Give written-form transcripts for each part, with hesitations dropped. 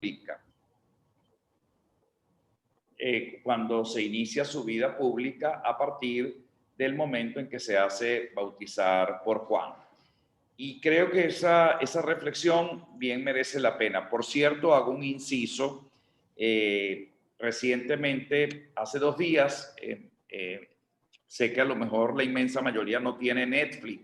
pública. Cuando se inicia su vida pública a partir del momento en que se hace bautizar por Juan. Y creo que esa reflexión bien merece la pena. Por cierto, hago un inciso. Recientemente, hace 2 días, sé que a lo mejor la inmensa mayoría no tiene Netflix,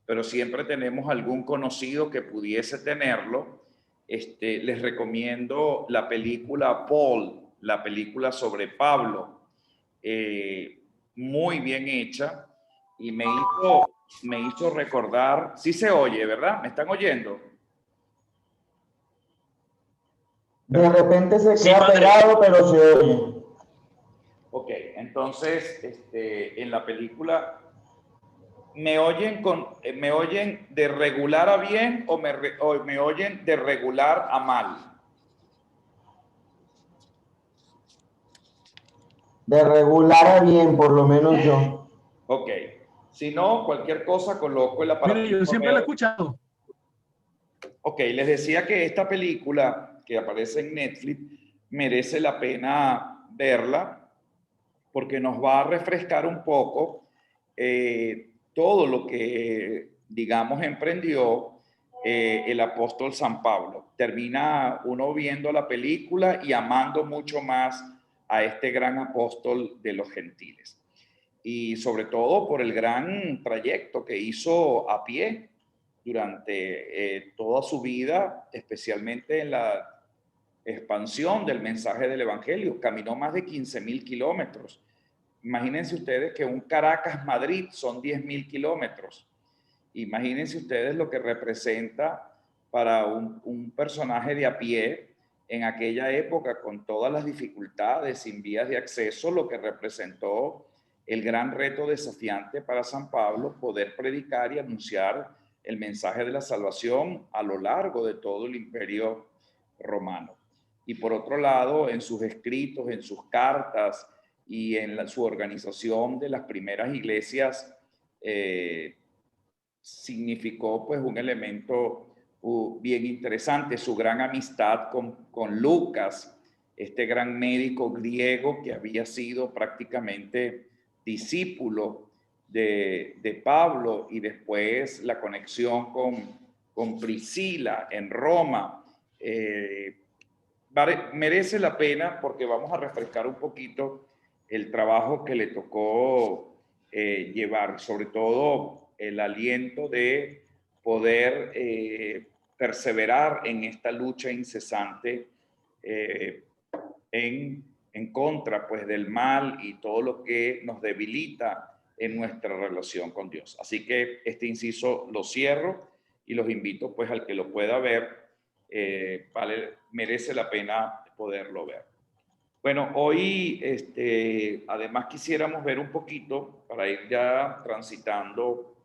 pero siempre tenemos algún conocido que pudiese tenerlo. Les recomiendo la película Paul, la película sobre Pablo, muy bien hecha, y me hizo recordar. Sí se oye, ¿verdad? ¿Me están oyendo? De repente se queda pegado, pero se oye. Ok, entonces, en la película, ¿me oyen de regular a bien o me oyen de regular a mal? De regular a bien, por lo menos yo. Ok. Si no, cualquier cosa coloco el aparato. Mire, yo siempre lo he escuchado. Ok, les decía que esta película que aparece en Netflix merece la pena verla porque nos va a refrescar un poco todo lo que, digamos, emprendió el apóstol San Pablo. Termina uno viendo la película y amando mucho más a este gran apóstol de los gentiles. Y sobre todo por el gran trayecto que hizo a pie durante toda su vida, especialmente en la expansión del mensaje del Evangelio. Caminó más de 15.000 kilómetros. Imagínense ustedes que un Caracas-Madrid son 10.000 kilómetros. Imagínense ustedes lo que representa para un personaje de a pie en aquella época, con todas las dificultades, sin vías de acceso, lo que representó el gran reto desafiante para San Pablo, poder predicar y anunciar el mensaje de la salvación a lo largo de todo el imperio romano. Y por otro lado, en sus escritos, en sus cartas y en su organización de las primeras iglesias, significó pues un elemento bien interesante, su gran amistad con Lucas, este gran médico griego que había sido prácticamente discípulo de Pablo, y después la conexión con Priscila en Roma. Merece la pena porque vamos a refrescar un poquito el trabajo que le tocó llevar, sobre todo el aliento de poder perseverar en esta lucha incesante en contra pues del mal y todo lo que nos debilita en nuestra relación con Dios. Así que este inciso lo cierro y los invito pues al que lo pueda ver, merece la pena poderlo ver. Bueno, hoy además quisiéramos ver un poquito, para ir ya transitando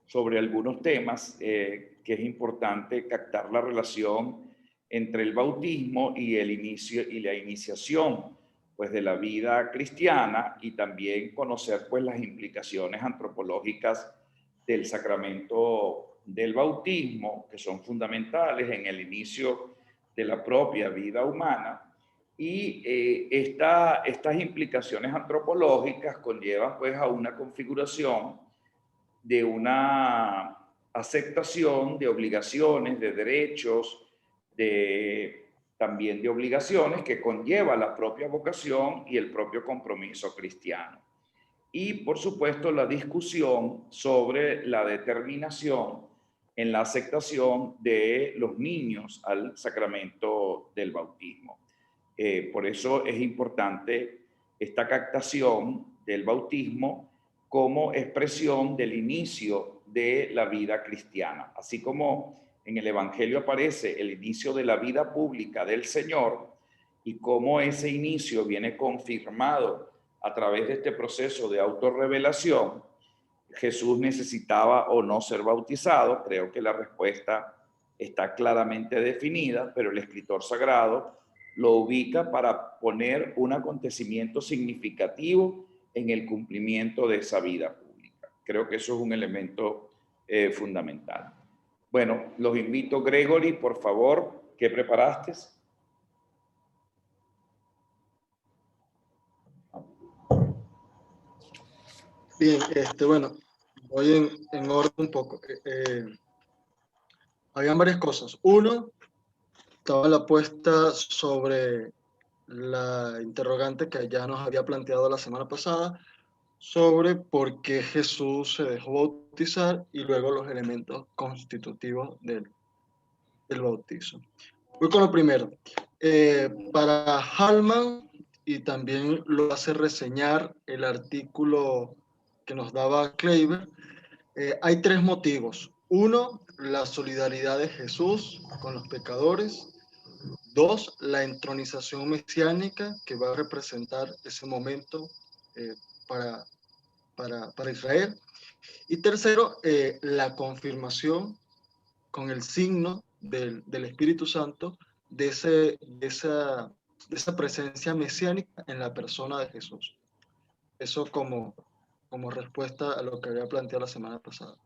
sobre algunos temas, que es importante captar la relación entre el bautismo y el inicio y la iniciación pues de la vida cristiana, y también conocer pues las implicaciones antropológicas del sacramento del bautismo, que son fundamentales en el inicio de la propia vida humana. Y estas implicaciones antropológicas conllevan pues a una configuración de una aceptación de obligaciones, de derechos, también de obligaciones que conlleva la propia vocación y el propio compromiso cristiano. Y por supuesto la discusión sobre la determinación en la aceptación de los niños al sacramento del bautismo. Por eso es importante esta captación del bautismo como expresión del inicio de la vida cristiana. Así como en el Evangelio aparece el inicio de la vida pública del Señor, y cómo ese inicio viene confirmado a través de este proceso de autorrevelación, Jesús necesitaba o no ser bautizado. Creo que la respuesta está claramente definida, pero el escritor sagrado lo ubica para poner un acontecimiento significativo en el cumplimiento de esa vida pública. Creo que eso es un elemento fundamental. Bueno, los invito, Gregory, por favor, ¿Qué preparaste? Bien, bueno, voy en orden un poco. Habían varias cosas. Uno, estaba la apuesta sobre la interrogante que ya nos había planteado la semana pasada sobre por qué Jesús se dejó bautizar y luego los elementos constitutivos del bautizo. Voy con lo primero. Para Hallman, y también lo hace reseñar el artículo que nos daba Kleiber, hay tres motivos. Uno, la solidaridad de Jesús con los pecadores. Dos, la entronización mesiánica que va a representar ese momento para Israel. Y tercero, la confirmación con el signo del Espíritu Santo de esa presencia mesiánica en la persona de Jesús. Eso como respuesta a lo que había planteado la semana pasada.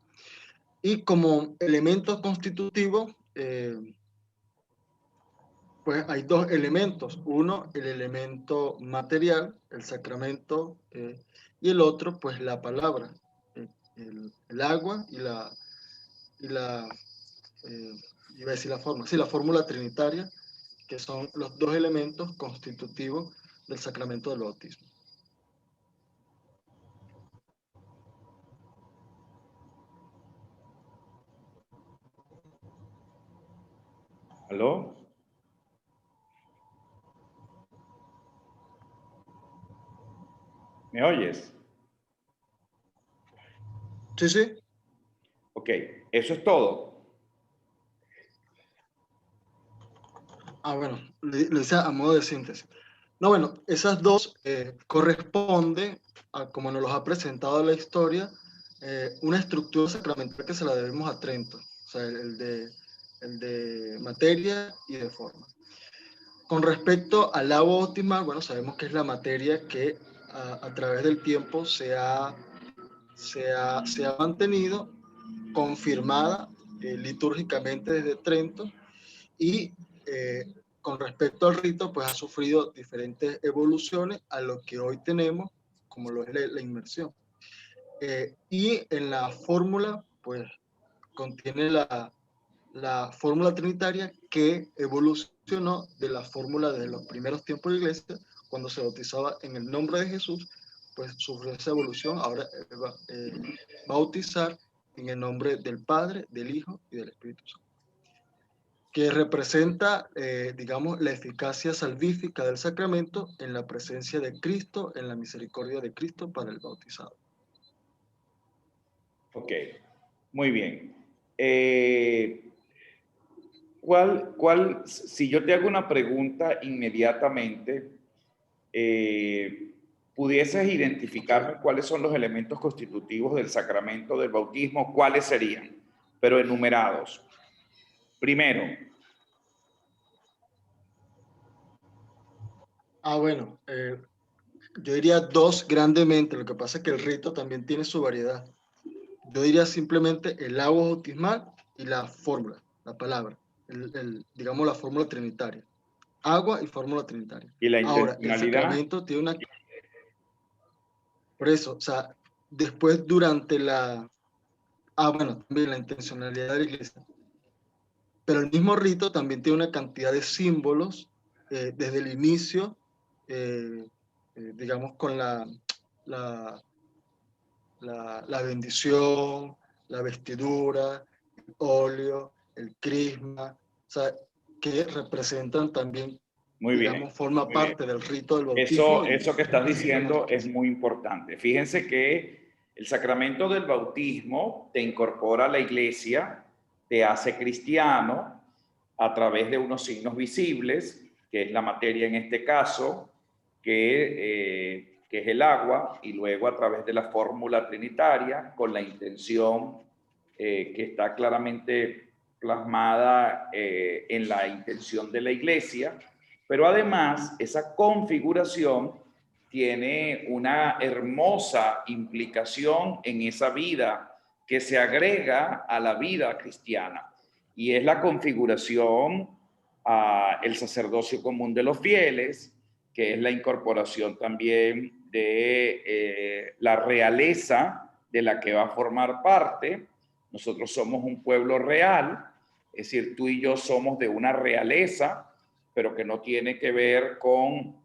Y como elemento constitutivo, pues hay dos elementos. Uno, el elemento material, el sacramento, y el otro, pues la palabra, el agua iba a decir la forma, sí, la fórmula trinitaria, que son los dos elementos constitutivos del sacramento del bautismo. ¿Aló? ¿Me oyes? Sí, sí. Ok, eso es todo. Bueno, lo hice a modo de síntesis. No, bueno, esas dos corresponden a, como nos los ha presentado la historia, una estructura sacramental que se la debemos a Trento, o sea, el de materia y de forma. Con respecto al agua bautismal, bueno, sabemos que es la materia que a través del tiempo se ha mantenido confirmada litúrgicamente desde Trento y con respecto al rito, pues ha sufrido diferentes evoluciones a lo que hoy tenemos, como lo es la inmersión. Y en la fórmula, pues contiene la fórmula trinitaria que evolucionó de la fórmula de los primeros tiempos de la iglesia, cuando se bautizaba en el nombre de Jesús, pues sufrió esa evolución, ahora bautizar en el nombre del Padre, del Hijo y del Espíritu Santo, que representa, digamos, la eficacia salvífica del sacramento en la presencia de Cristo, en la misericordia de Cristo para el bautizado. Ok, muy bien. Si yo te hago una pregunta inmediatamente, ¿pudieses identificarme cuáles son los elementos constitutivos del sacramento del bautismo? ¿Cuáles serían? Pero enumerados. Primero. Bueno, yo diría dos grandemente, lo que pasa es que el rito también tiene su variedad. Yo diría simplemente el agua bautismal y la fórmula, la palabra, digamos la fórmula trinitaria. Agua y fórmula trinitaria. ¿Y la Ahora, el intencionalidad? sacramento tiene una... Por eso, o sea, después durante la... bueno, también la intencionalidad de la iglesia. Pero el mismo rito también tiene una cantidad de símbolos desde el inicio, digamos, con la bendición, la vestidura, el óleo, el crisma, o sea, que representan también, muy digamos, bien, forma muy parte bien. del rito del bautismo. Eso que estás diciendo es muy importante. Fíjense que el sacramento del bautismo te incorpora a la iglesia, te hace cristiano a través de unos signos visibles, que es la materia en este caso, que es el agua, y luego a través de la fórmula trinitaria, con la intención que está claramente plasmada en la intención de la iglesia, pero además esa configuración tiene una hermosa implicación en esa vida que se agrega a la vida cristiana, y es la configuración el sacerdocio común de los fieles, que es la incorporación también de la realeza de la que va a formar parte. Nosotros somos un pueblo real, es decir, tú y yo somos de una realeza, pero que no tiene que ver con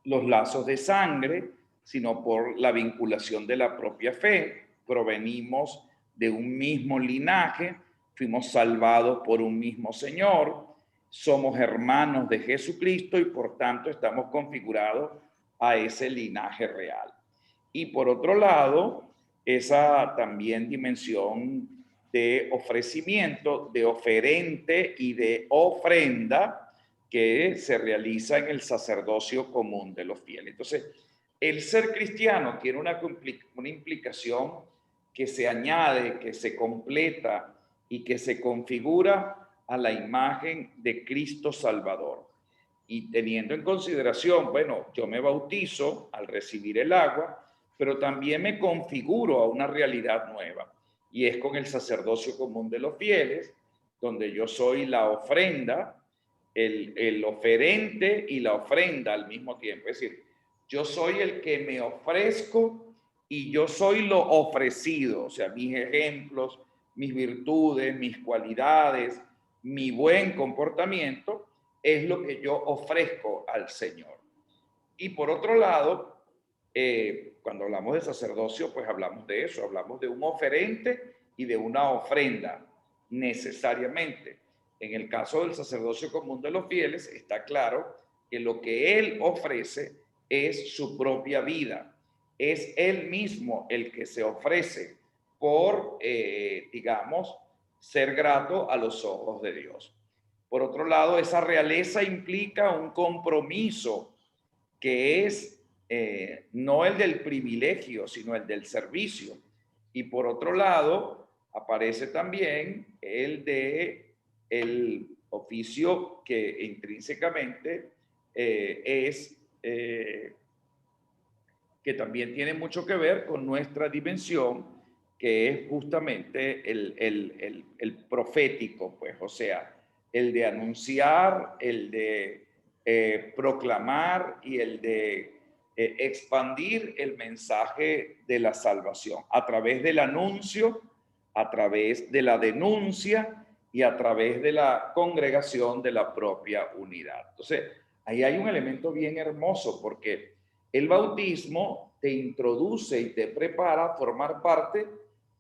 los lazos de sangre, sino por la vinculación de la propia fe. Provenimos de un mismo linaje, fuimos salvados por un mismo Señor, somos hermanos de Jesucristo y por tanto estamos configurados a ese linaje real. Y por otro lado, esa también dimensión de ofrecimiento, de oferente y de ofrenda que se realiza en el sacerdocio común de los fieles. Entonces, el ser cristiano tiene una implicación que se añade, que se completa y que se configura a la imagen de Cristo Salvador. Y teniendo en consideración, bueno, yo me bautizo al recibir el agua, pero también me configuro a una realidad nueva. Y es con el sacerdocio común de los fieles, donde yo soy la ofrenda, el oferente y la ofrenda al mismo tiempo. Es decir, yo soy el que me ofrezco y yo soy lo ofrecido. O sea, mis ejemplos, mis virtudes, mis cualidades, mi buen comportamiento es lo que yo ofrezco al Señor. Y por otro lado, cuando hablamos de sacerdocio, pues hablamos de eso, hablamos de un oferente y de una ofrenda, necesariamente. En el caso del sacerdocio común de los fieles, está claro que lo que él ofrece es su propia vida, es él mismo el que se ofrece por, digamos, ser grato a los ojos de Dios. Por otro lado, esa realeza implica un compromiso que es no el del privilegio, sino el del servicio. Y por otro lado, aparece también el de el oficio que intrínsecamente que también tiene mucho que ver con nuestra dimensión, que es justamente el profético, pues, o sea, el de anunciar, el de proclamar y el de expandir el mensaje de la salvación a través del anuncio, a través de la denuncia y a través de la congregación de la propia unidad. Entonces, ahí hay un elemento bien hermoso porque el bautismo te introduce y te prepara a formar parte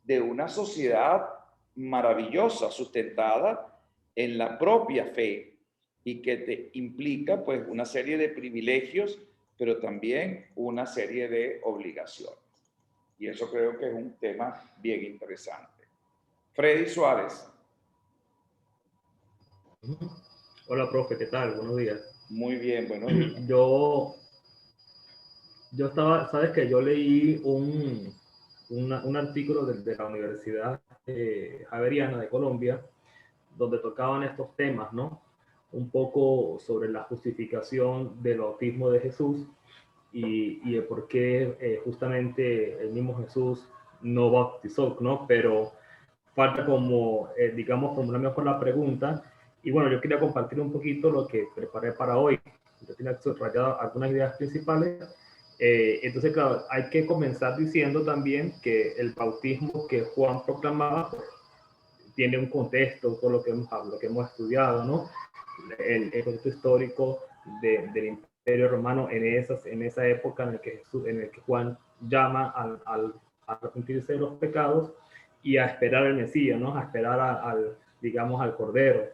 de una sociedad maravillosa, sustentada en la propia fe y que te implica pues una serie de privilegios, pero también una serie de obligaciones. Y eso creo que es un tema bien interesante. Freddy Suárez. Hola, profe, ¿qué tal? Buenos días. Muy bien, buenos días. Yo estaba, sabes que yo leí un artículo de la Universidad Javeriana de Colombia, donde tocaban estos temas, ¿no? Un poco sobre la justificación del bautismo de Jesús y el por qué justamente el mismo Jesús no bautizó, ¿no? Pero falta como, digamos, formular mejor la pregunta. Y bueno, yo quería compartir un poquito lo que preparé para hoy. Yo tenía subrayado algunas ideas principales. Entonces, claro, hay que comenzar diciendo también que el bautismo que Juan proclamaba pues, tiene un contexto, todo lo que hemos estudiado, ¿no? El contexto histórico del Imperio Romano en esa época en el que Juan llama al arrepentirse de los pecados y a esperar al Mesías, ¿no? A esperar digamos, al Cordero.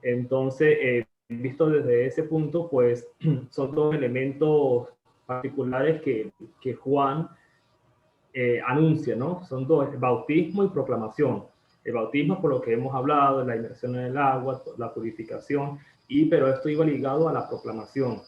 Entonces, visto desde ese punto, pues son dos elementos particulares que Juan anuncia, ¿no? Son dos, bautismo y proclamación. El bautismo, por lo que hemos hablado, la inmersión en el agua, la purificación, pero esto iba ligado a la proclamación.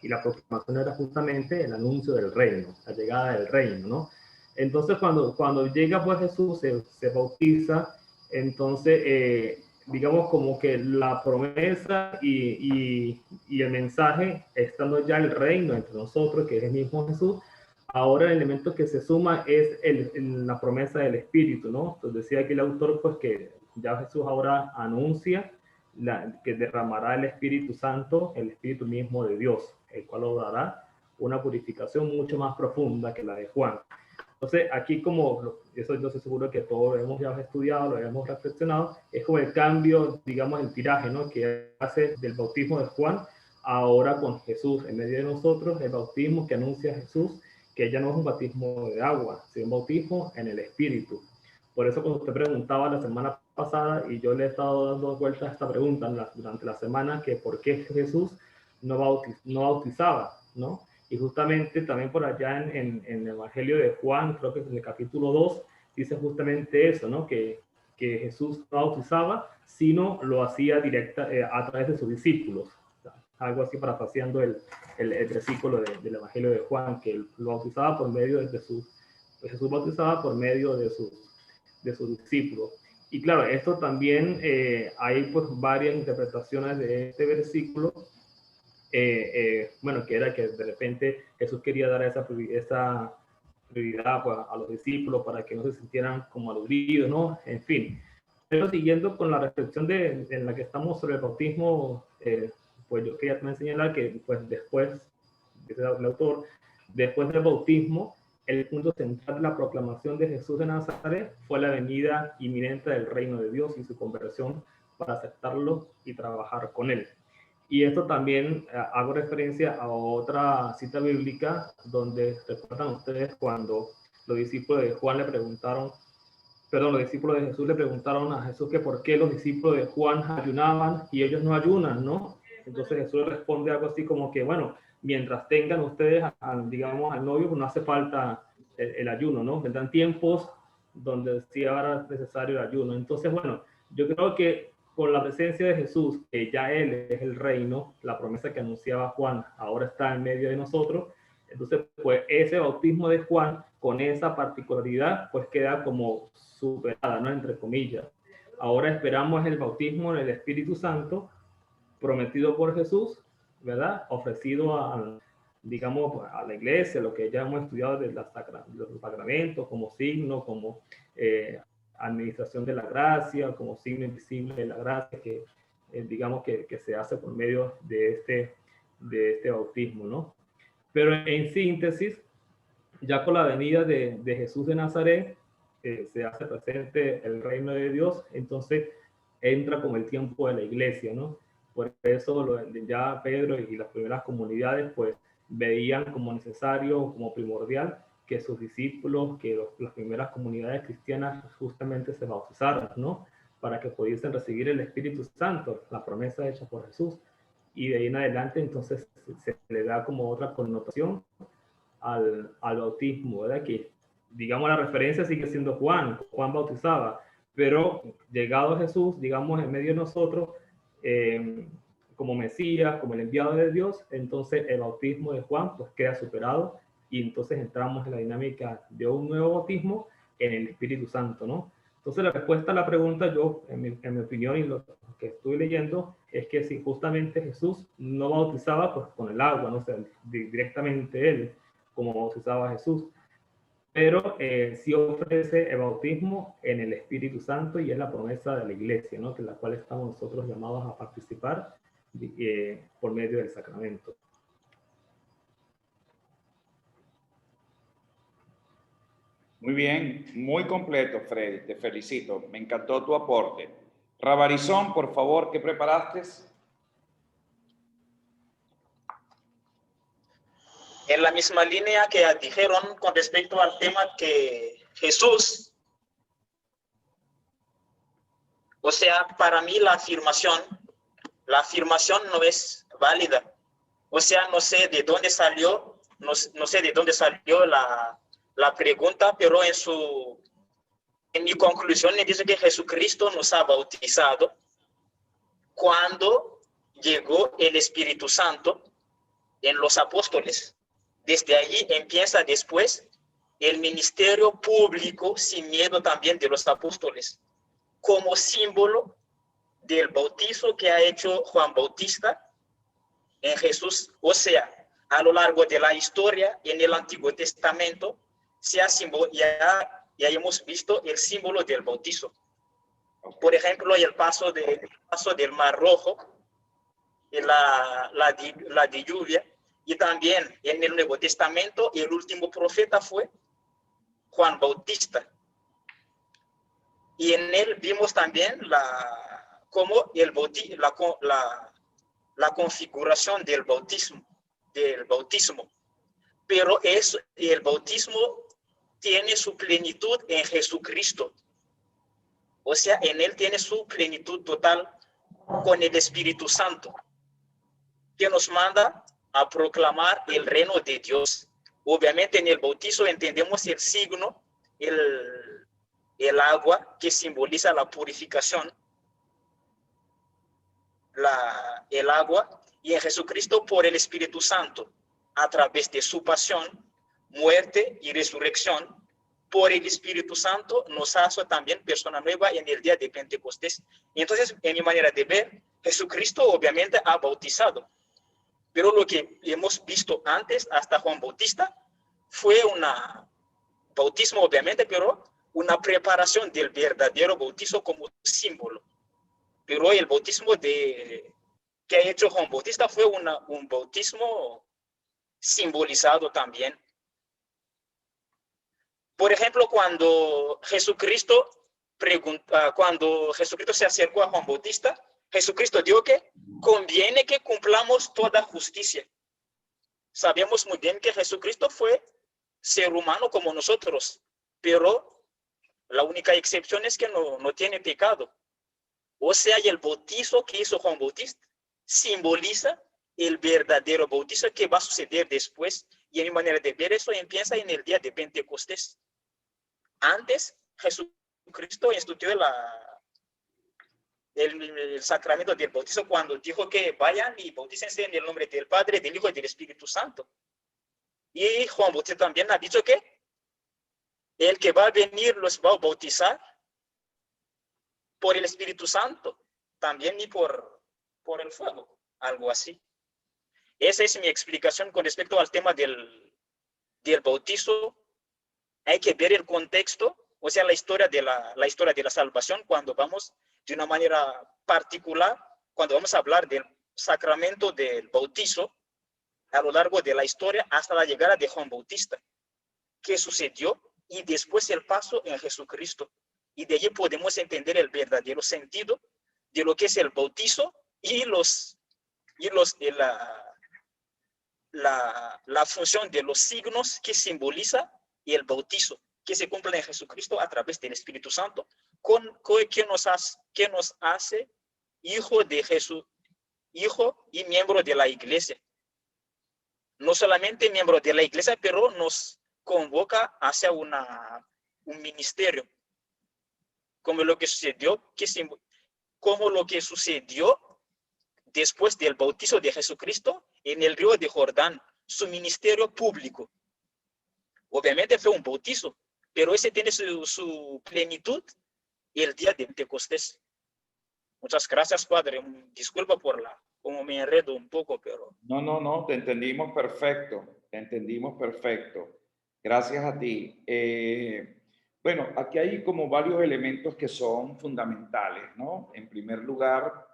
Y la proclamación era justamente el anuncio del reino, la llegada del reino, ¿no? Entonces, cuando llega pues Jesús, se bautiza, entonces, digamos como que la promesa y el mensaje, estando ya el reino entre nosotros, que es el mismo Jesús, ahora el elemento que se suma es la promesa del Espíritu, ¿no? Entonces decía aquí el autor, pues que ya Jesús ahora anuncia que derramará el Espíritu Santo, el Espíritu mismo de Dios, el cual logrará una purificación mucho más profunda que la de Juan. Entonces, aquí eso yo estoy seguro que todos lo hemos ya estudiado, lo hemos reflexionado, es como el cambio, digamos, el tiraje, ¿no?, que hace del bautismo de Juan ahora con Jesús en medio de nosotros, el bautismo que anuncia Jesús, que ya no es un bautismo de agua, sino un bautismo en el Espíritu. Por eso cuando usted preguntaba la semana pasada, y yo le he estado dando vueltas a esta pregunta durante la semana, que por qué Jesús no bautizaba, ¿no? Y justamente también por allá en el Evangelio de Juan, creo que en el capítulo 2, dice justamente eso, ¿no? Que Jesús no bautizaba, sino lo hacía a través de sus discípulos. Algo así parafraseando el versículo del Evangelio de Juan, que lo bautizaba por medio de Jesús bautizaba por medio de sus discípulos. Y claro, esto también hay pues varias interpretaciones de este versículo. Bueno, que era que de repente Jesús quería dar esa prioridad pues, a los discípulos para que no se sintieran como aludidos, ¿no? En fin. Pero siguiendo con la reflexión en la que estamos sobre el bautismo, pues yo quería también señalar que pues después, dice el autor, después del bautismo, el punto central de la proclamación de Jesús de Nazaret fue la venida inminente del reino de Dios y su conversión para aceptarlo y trabajar con él. Y esto también hago referencia a otra cita bíblica donde recuerdan ustedes cuando los discípulos de Juan le preguntaron, los discípulos de Jesús le preguntaron a Jesús que por qué los discípulos de Juan ayunaban y ellos no ayunan, ¿no? Entonces Jesús responde algo así como que, bueno, mientras tengan ustedes, digamos, al novio, pues no hace falta el ayuno, ¿no? Vendrán tiempos donde sí habrá necesario el ayuno. Entonces, bueno, yo creo que con la presencia de Jesús, que ya Él es el reino, la promesa que anunciaba Juan ahora está en medio de nosotros, entonces pues ese bautismo de Juan con esa particularidad pues queda como superada, ¿no? Entre comillas. Ahora esperamos el bautismo en el Espíritu Santo prometido por Jesús, ¿verdad? Ofrecido digamos, a la iglesia, lo que ya hemos estudiado de los sacramentos como signo, como administración de la gracia, como signo invisible de la gracia, que digamos que se hace por medio de este bautismo, ¿no? Pero en síntesis, ya con la venida de Jesús de Nazaret, se hace presente el reino de Dios, entonces entra con el tiempo de la iglesia, ¿no? Por eso ya Pedro y las primeras comunidades pues veían como necesario, como primordial, que sus discípulos, que las primeras comunidades cristianas justamente se bautizaran, ¿no? Para que pudiesen recibir el Espíritu Santo, la promesa hecha por Jesús. Y de ahí en adelante entonces se le da como otra connotación al bautismo, ¿verdad? Que digamos la referencia sigue siendo Juan bautizaba, pero llegado Jesús, digamos en medio de nosotros, como Mesías, como el enviado de Dios, entonces el bautismo de Juan pues queda superado y entonces entramos en la dinámica de un nuevo bautismo en el Espíritu Santo, ¿no? Entonces la respuesta a la pregunta, yo en mi opinión y lo que estoy leyendo, es que si justamente Jesús no bautizaba pues con el agua, no sé, directamente él, como bautizaba Jesús, pero sí ofrece el bautismo en el Espíritu Santo y es la promesa de la iglesia, ¿no? Que la cual estamos nosotros llamados a participar por medio del sacramento. Muy bien, muy completo, Freddy, te felicito, me encantó tu aporte. Rabarizón, por favor, ¿qué preparaste? En la misma línea que dijeron con respecto al tema que Jesús, o sea, para mí la afirmación no es válida. O sea, no sé de dónde salió, no sé de dónde salió la pregunta, pero en mi conclusión me dice que Jesucristo nos ha bautizado cuando llegó el Espíritu Santo en los apóstoles. Desde allí empieza después el ministerio público sin miedo también de los apóstoles, como símbolo del bautizo que ha hecho Juan Bautista en Jesús. O sea, a lo largo de la historia, en el Antiguo Testamento, ya hemos visto el símbolo del bautizo. Por ejemplo, el paso del Mar Rojo, y la lluvia, y también en el Nuevo Testamento el último profeta fue Juan Bautista. Y en él vimos también cómo la configuración del bautismo. Pero el bautismo tiene su plenitud en Jesucristo. O sea, en él tiene su plenitud total con el Espíritu Santo, que nos manda a proclamar el reino de Dios. Obviamente en el bautizo entendemos el signo, el agua que simboliza la purificación, el agua, y en Jesucristo por el Espíritu Santo, a través de su pasión, muerte y resurrección, por el Espíritu Santo nos hace también persona nueva en el día de Pentecostés. Y entonces, en mi manera de ver, Jesucristo obviamente ha bautizado, pero lo que hemos visto antes, hasta Juan Bautista, fue un bautismo obviamente, pero una preparación del verdadero bautizo como símbolo. Pero el bautismo que ha hecho Juan Bautista fue un bautismo simbolizado también. Por ejemplo, cuando Jesucristo se acercó a Juan Bautista, Jesucristo dijo que conviene que cumplamos toda justicia. Sabemos muy bien que Jesucristo fue ser humano como nosotros, pero la única excepción es que no tiene pecado. O sea, el bautizo que hizo Juan Bautista simboliza el verdadero bautizo que va a suceder después. Y en mi manera de ver eso empieza en el día de Pentecostés. Antes, Jesucristo instituyó el sacramento del bautizo cuando dijo que vayan y bautícense en el nombre del Padre, del Hijo y del Espíritu Santo. Y Juan Bautista también ha dicho que el que va a venir los va a bautizar por el Espíritu Santo, también y por el fuego, algo así. Esa es mi explicación con respecto al tema del bautizo. Hay que ver el contexto, o sea, la historia de la salvación cuando vamos de una manera particular, cuando vamos a hablar del sacramento del bautizo a lo largo de la historia hasta la llegada de Juan Bautista. ¿Qué sucedió? Y después el paso en Jesucristo. Y de allí podemos entender el verdadero sentido de lo que es el bautizo y la función de los signos que simboliza el bautizo, que se cumple en Jesucristo a través del Espíritu Santo, que nos hace hijo de Jesús, hijo y miembro de la iglesia. No solamente miembro de la iglesia, pero nos convoca hacia un ministerio, como lo que sucedió después del bautizo de Jesucristo en el río de Jordán, su ministerio público. Obviamente fue un bautizo, pero ese tiene su plenitud el día de Pentecostés. Muchas gracias, Padre. Disculpa como me enredo un poco, pero... No, te entendimos perfecto, Gracias a ti. Bueno, aquí hay como varios elementos que son fundamentales, ¿no? En primer lugar,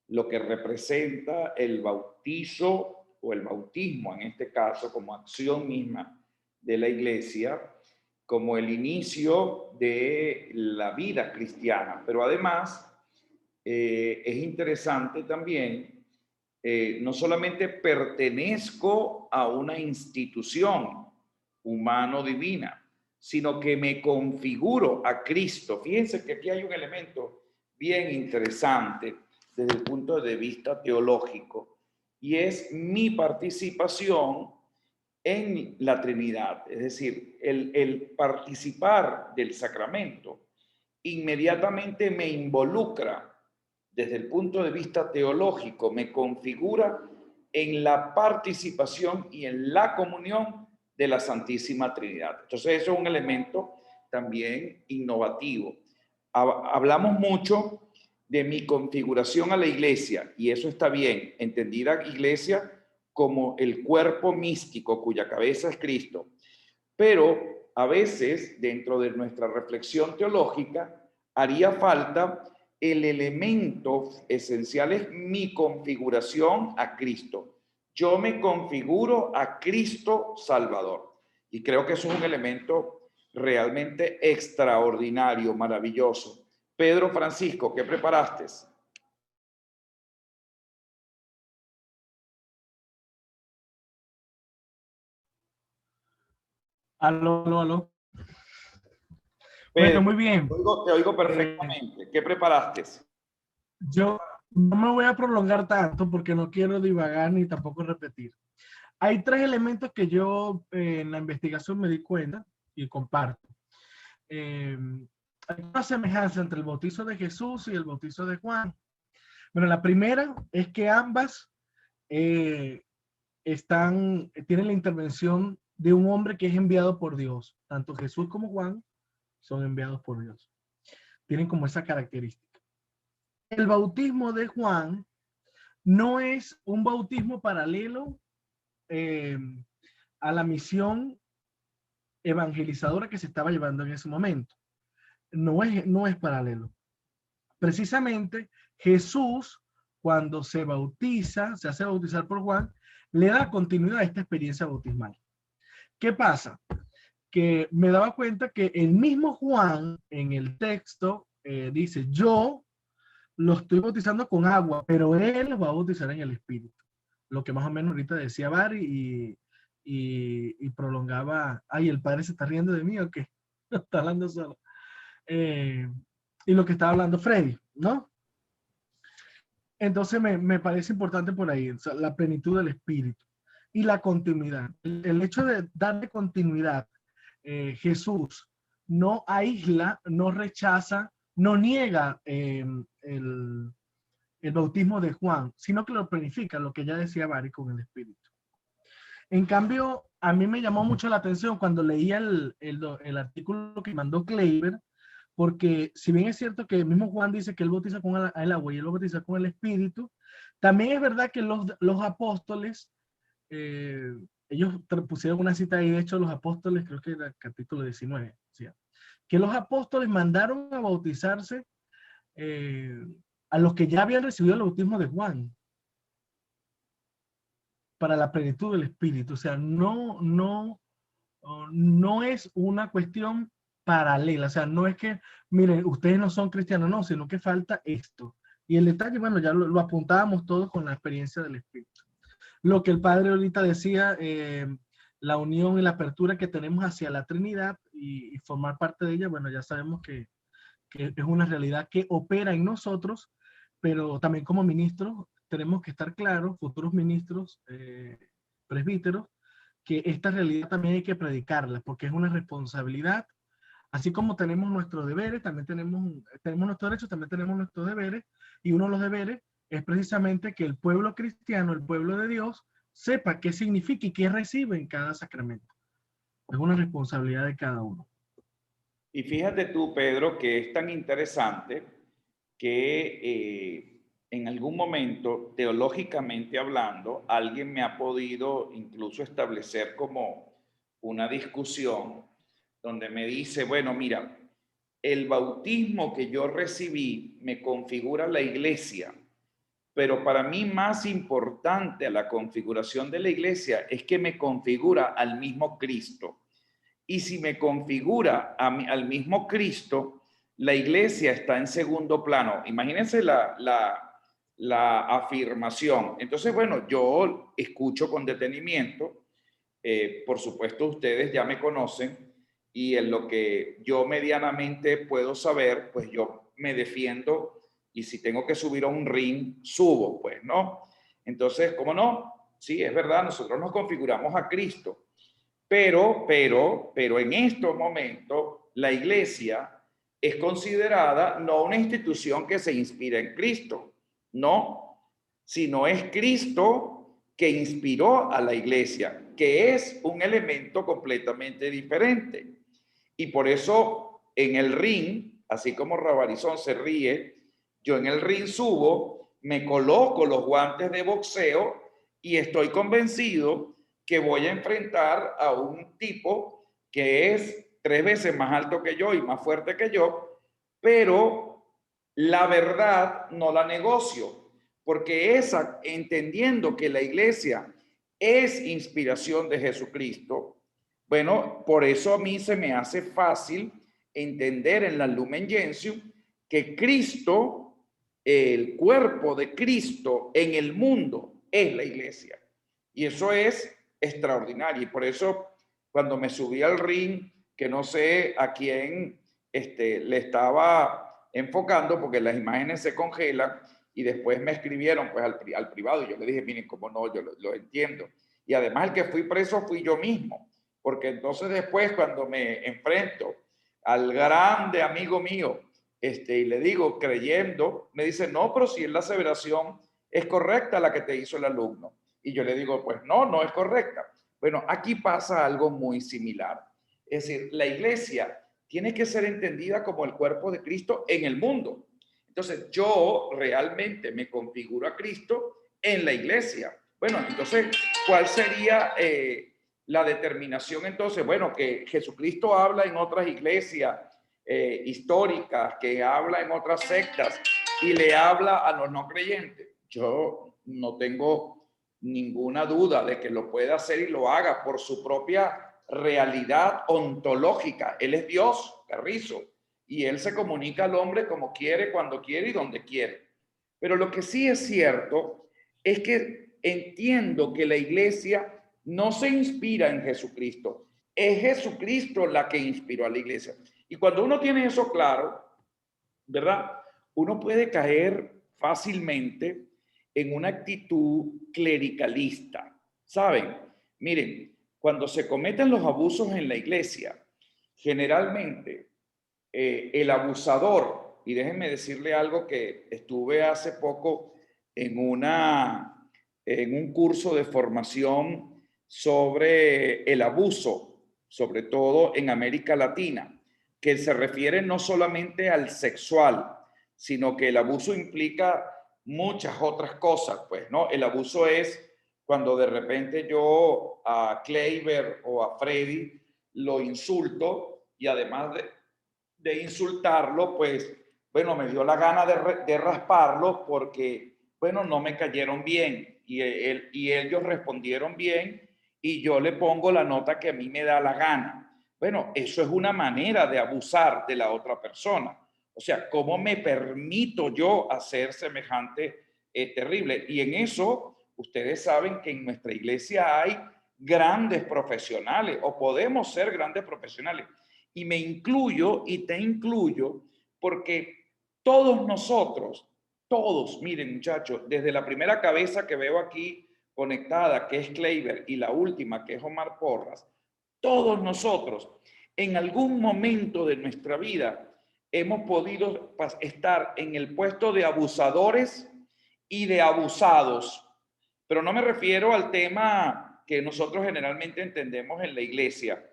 lo que representa el bautizo o el bautismo, en este caso, como acción misma de la iglesia, como el inicio de la vida cristiana. Pero además, es interesante también, no solamente pertenezco a una institución humano-divina, sino que me configuro a Cristo. Fíjense que aquí hay un elemento bien interesante desde el punto de vista teológico, y es mi participación en la Trinidad. Es decir, el participar del sacramento inmediatamente me involucra desde el punto de vista teológico, me configura en la participación y en la comunión de la Santísima Trinidad. Entonces eso es un elemento también innovativo. Hablamos mucho de mi configuración a la iglesia, y eso está bien, entendida iglesia como el cuerpo místico cuya cabeza es Cristo. Pero a veces, dentro de nuestra reflexión teológica, haría falta el elemento esencial es mi configuración a Cristo. Yo me configuro a Cristo Salvador. Y creo que eso es un elemento realmente extraordinario, maravilloso. Pedro Francisco, ¿qué preparaste? Aló, aló, aló. Pedro, Bueno, muy bien. te oigo perfectamente. ¿Qué preparaste? Yo no me voy a prolongar tanto porque no quiero divagar ni tampoco repetir. Hay tres elementos que yo en la investigación me di cuenta y comparto. Hay una semejanza entre el bautizo de Jesús y el bautizo de Juan. Bueno, la primera es que ambas tienen la intervención de un hombre que es enviado por Dios. Tanto Jesús como Juan son enviados por Dios. Tienen como esa característica. El bautismo de Juan no es un bautismo paralelo a la misión evangelizadora que se estaba llevando en ese momento. No es paralelo. Precisamente Jesús, cuando se bautiza, se hace bautizar por Juan, le da continuidad a esta experiencia bautismal. ¿Qué pasa? Que me daba cuenta que el mismo Juan en el texto dice, yo lo estoy bautizando con agua, pero él lo va a bautizar en el Espíritu. Lo que más o menos ahorita decía Barry y prolongaba, ay, el padre se está riendo de mí o qué, está hablando solo. Y lo que estaba hablando Freddy, ¿no? Entonces me parece importante por ahí, o sea, la plenitud del Espíritu y la continuidad. El hecho de darle continuidad, Jesús no aísla, no rechaza, no niega el bautismo de Juan, sino que lo planifica, lo que ya decía Barry con el Espíritu. En cambio, a mí me llamó mucho la atención cuando leía el artículo que mandó Kleiber, porque si bien es cierto que el mismo Juan dice que él bautiza con el agua y él lo bautiza con el Espíritu, también es verdad que los apóstoles, ellos pusieron una cita ahí, de hecho los apóstoles, creo que era el capítulo 19, ¿sí? Que los apóstoles mandaron a bautizarse a los que ya habían recibido el bautismo de Juan para la plenitud del Espíritu. O sea, no es una cuestión paralela. O sea, no es que, miren, ustedes no son cristianos, no, sino que falta esto. Y el detalle, bueno, ya lo apuntábamos todos con la experiencia del Espíritu. Lo que el padre ahorita decía, la unión y la apertura que tenemos hacia la Trinidad y formar parte de ella, bueno, ya sabemos que es una realidad que opera en nosotros, pero también como ministros tenemos que estar claros, futuros ministros, presbíteros, que esta realidad también hay que predicarla, porque es una responsabilidad. Así como tenemos nuestros deberes, también tenemos nuestros derechos, también tenemos nuestros deberes, y uno de los deberes es precisamente que el pueblo cristiano, el pueblo de Dios, sepa qué significa y qué recibe en cada sacramento. Es una responsabilidad de cada uno. Y fíjate tú, Pedro, que es tan interesante que en algún momento, teológicamente hablando, alguien me ha podido incluso establecer como una discusión donde me dice, bueno, mira, el bautismo que yo recibí me configura la iglesia, pero para mí más importante a la configuración de la iglesia es que me configura al mismo Cristo. Y si me configura al mismo Cristo, la iglesia está en segundo plano. Imagínense la afirmación. Entonces, bueno, yo escucho con detenimiento. Por supuesto, ustedes ya me conocen y en lo que yo medianamente puedo saber, pues yo me defiendo y si tengo que subir a un ring, subo, pues, ¿no? Entonces, ¿cómo no? Sí, es verdad, nosotros nos configuramos a Cristo. Pero en estos momentos la iglesia es considerada no una institución que se inspira en Cristo, no, sino es Cristo que inspiró a la iglesia, que es un elemento completamente diferente. Y por eso en el ring, así como Rabarizón se ríe, yo en el ring subo, me coloco los guantes de boxeo y estoy convencido que voy a enfrentar a un tipo que es 3 veces más alto que yo y más fuerte que yo, pero La verdad no la negocio, porque esa, entendiendo que la iglesia es inspiración de Jesucristo, bueno, por eso a mí se me hace fácil entender en la Lumen Gentium que Cristo, el cuerpo de Cristo en el mundo, es la iglesia. Y eso es extraordinario. Y por eso, cuando me subí al ring, que no sé a quién le estaba enfocando, porque las imágenes se congelan, y después me escribieron pues al privado, y yo le dije, miren, cómo no, yo lo entiendo. Y además el que fui preso fui yo mismo, porque entonces después cuando me enfrento al grande amigo mío, y le digo, creyendo, me dice, no, pero si es la aseveración es correcta la que te hizo el alumno. Y yo le digo, pues no, no es correcta. Bueno, aquí pasa algo muy similar. Es decir, la iglesia tiene que ser entendida como el cuerpo de Cristo en el mundo. Entonces, yo realmente me configuro a Cristo en la iglesia. Bueno, entonces, ¿cuál sería la determinación entonces? Bueno, que Jesucristo habla en otras iglesias históricas, que habla en otras sectas y le habla a los no creyentes. Yo no tengo ninguna duda de que lo pueda hacer y lo haga por su propia realidad ontológica. Él es Dios, Carrizo, y él se comunica al hombre como quiere, cuando quiere y donde quiere. Pero lo que sí es cierto es que entiendo que la iglesia no se inspira en Jesucristo, es Jesucristo la que inspiró a la iglesia. Y cuando uno tiene eso claro, ¿verdad? Uno puede caer fácilmente en una actitud clericalista. ¿Saben? Miren, cuando se cometen los abusos en la iglesia, generalmente el abusador, y déjenme decirle algo que estuve hace poco en un curso de formación sobre el abuso, sobre todo en América Latina, que se refiere no solamente al sexual, sino que el abuso implica muchas otras cosas, pues, ¿no? El abuso es cuando de repente yo a Kleiber o a Freddy lo insulto y además de insultarlo, pues, bueno, me dio la gana de rasparlo porque, bueno, no me cayeron bien y ellos respondieron bien y yo le pongo la nota que a mí me da la gana. Bueno, eso es una manera de abusar de la otra persona. O sea, ¿cómo me permito yo hacer semejante terrible? Y en eso, ustedes saben que en nuestra iglesia hay grandes profesionales o podemos ser grandes profesionales. Y me incluyo y te incluyo porque todos nosotros, todos, miren muchachos, desde la primera cabeza que veo aquí conectada, que es Kleiber, y la última, que es Omar Porras, todos nosotros en algún momento de nuestra vida hemos podido estar en el puesto de abusadores y de abusados. Pero no me refiero al tema que nosotros generalmente entendemos en la iglesia.